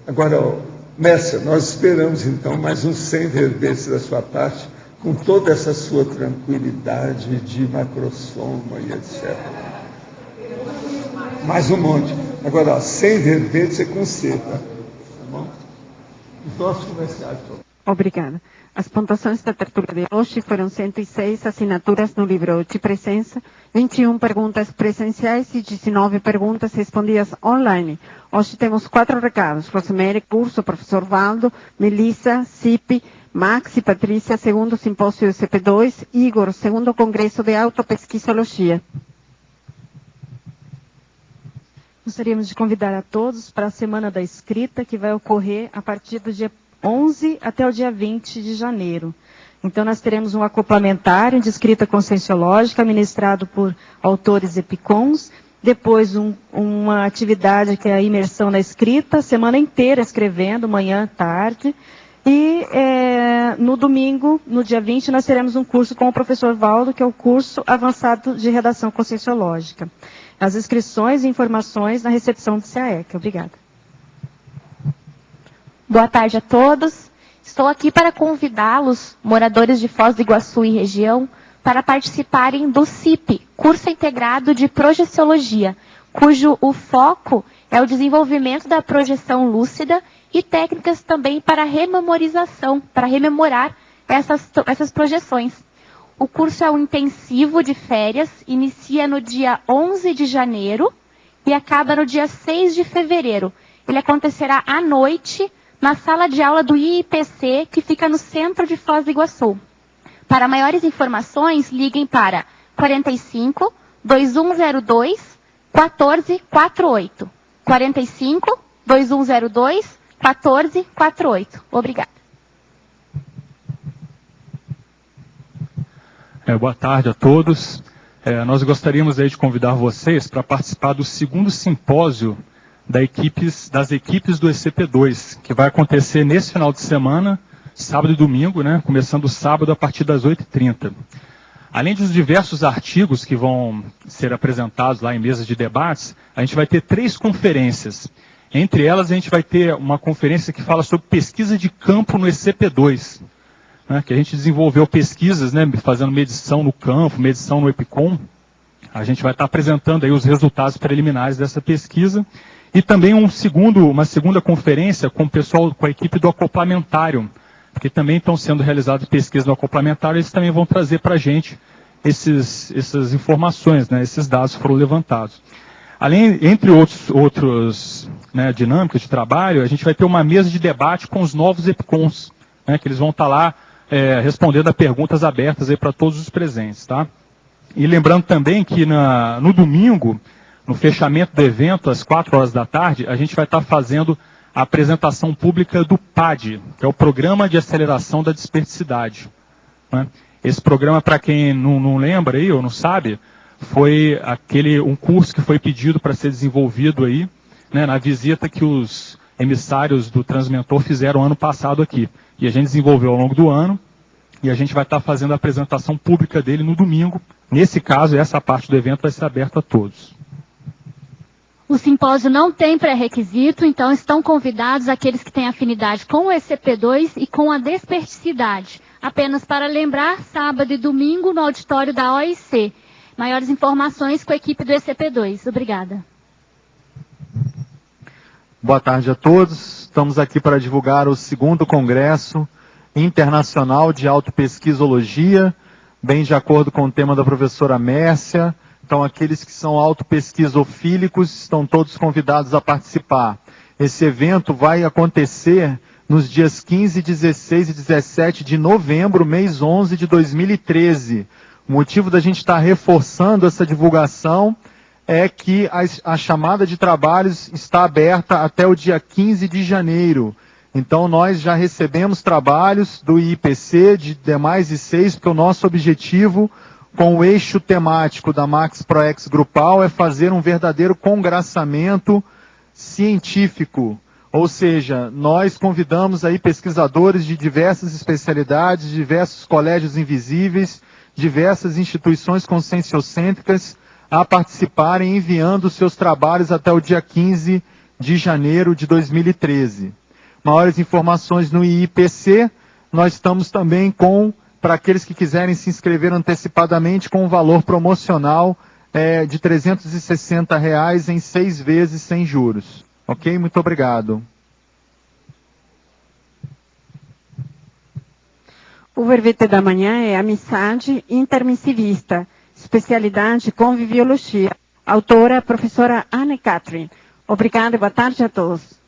Agora, mestre, nós esperamos então mais uns 100 verbetes da sua parte, com toda essa sua tranquilidade de macrosoma e etc. Mais um monte. Agora, 100 verbetes é com C, tá? Os nossos comerciais. Obrigada. As pontuações da tertúlia de hoje foram 106 assinaturas no livro de presença, 21 perguntas presenciais e 19 perguntas respondidas online. Hoje temos 4 recados. Rosemary, curso, professor Valdo, Melissa, Cipe, Max e Patrícia, segundo simpósio do CP2, Igor, segundo congresso de autopesquisologia. Gostaríamos de convidar a todos para a Semana da Escrita, que vai ocorrer a partir do dia 11 até o dia 20 de janeiro. Então, nós teremos um acoplamentário de escrita conscienciológica, ministrado por autores epicons, depois uma atividade que é a imersão na escrita, semana inteira escrevendo, manhã, tarde, e no domingo, no dia 20, nós teremos um curso com o professor Valdo, que é o curso avançado de redação conscienciológica. As inscrições e informações na recepção do CAEC. Obrigada. Boa tarde a todos. Estou aqui para convidá-los, moradores de Foz do Iguaçu e região, para participarem do CIP, Curso Integrado de Projeciologia, cujo o foco é o desenvolvimento da projeção lúcida e técnicas também para rememorização, para rememorar essas projeções. O curso é um intensivo de férias, inicia no dia 11 de janeiro e acaba no dia 6 de fevereiro. Ele acontecerá à noite na sala de aula do IIPC, que fica no centro de Foz do Iguaçu. Para maiores informações, liguem para 45 2102 1448. 45 2102 1448. Obrigada. Boa tarde a todos. Nós gostaríamos aí de convidar vocês para participar do segundo simpósio das equipes do ECP2, que vai acontecer nesse final de semana, sábado e domingo, né, começando sábado a partir das 8h30. Além dos diversos artigos que vão ser apresentados lá em mesas de debates, a gente vai ter 3 conferências. Entre elas, a gente vai ter uma conferência que fala sobre pesquisa de campo no ECP2, que a gente desenvolveu pesquisas, né, fazendo medição no campo, medição no EPICOM. A gente vai estar apresentando aí os resultados preliminares dessa pesquisa. E também uma segunda conferência com o pessoal, com a equipe do acoplamentário, porque também estão sendo realizadas pesquisas no acoplamentário, eles também vão trazer para a gente essas informações, né, esses dados foram levantados. Além, entre outros né, dinâmicas de trabalho, a gente vai ter uma mesa de debate com os novos EPICONs, né, que eles vão estar lá respondendo a perguntas abertas para todos os presentes. Tá? E lembrando também que no domingo, no fechamento do evento, às 4 horas da tarde, a gente vai estar fazendo a apresentação pública do PAD, que é o Programa de Aceleração da Desperticidade. Né? Esse programa, para quem não lembra aí, ou não sabe, foi um curso que foi pedido para ser desenvolvido aí, né, na visita que os emissários do Transmentor fizeram ano passado aqui. E a gente desenvolveu ao longo do ano, e a gente vai estar fazendo a apresentação pública dele no domingo. Nesse caso, essa parte do evento vai ser aberta a todos. O simpósio não tem pré-requisito, então estão convidados aqueles que têm afinidade com o ECP2 e com a desperticidade. Apenas para lembrar, sábado e domingo no auditório da OIC. Maiores informações com a equipe do ECP2. Obrigada. Boa tarde a todos. Estamos aqui para divulgar o 2º Congresso Internacional de Autopesquisologia, bem de acordo com o tema da professora Mércia. Então, aqueles que são autopesquisofílicos estão todos convidados a participar. Esse evento vai acontecer nos dias 15, 16 e 17 de novembro, mês 11 de 2013. O motivo da gente estar reforçando essa divulgação é que a chamada de trabalhos está aberta até o dia 15 de janeiro. Então, nós já recebemos trabalhos do IPC, de demais ICs, porque o nosso objetivo com o eixo temático da Max ProEx Grupal é fazer um verdadeiro congraçamento científico. Ou seja, nós convidamos aí pesquisadores de diversas especialidades, diversos colégios invisíveis, diversas instituições conscienciocêntricas a participarem enviando seus trabalhos até o dia 15 de janeiro de 2013. Maiores informações no IIPC, nós estamos também para aqueles que quiserem se inscrever antecipadamente, com um valor promocional de R$ 360 em 6 vezes sem juros. Ok? Muito obrigado. O verbete da manhã é Amizade Intermissivista, especialidade Conviviologia. Autora, professora Anne Catherine. Obrigada e boa tarde a todos.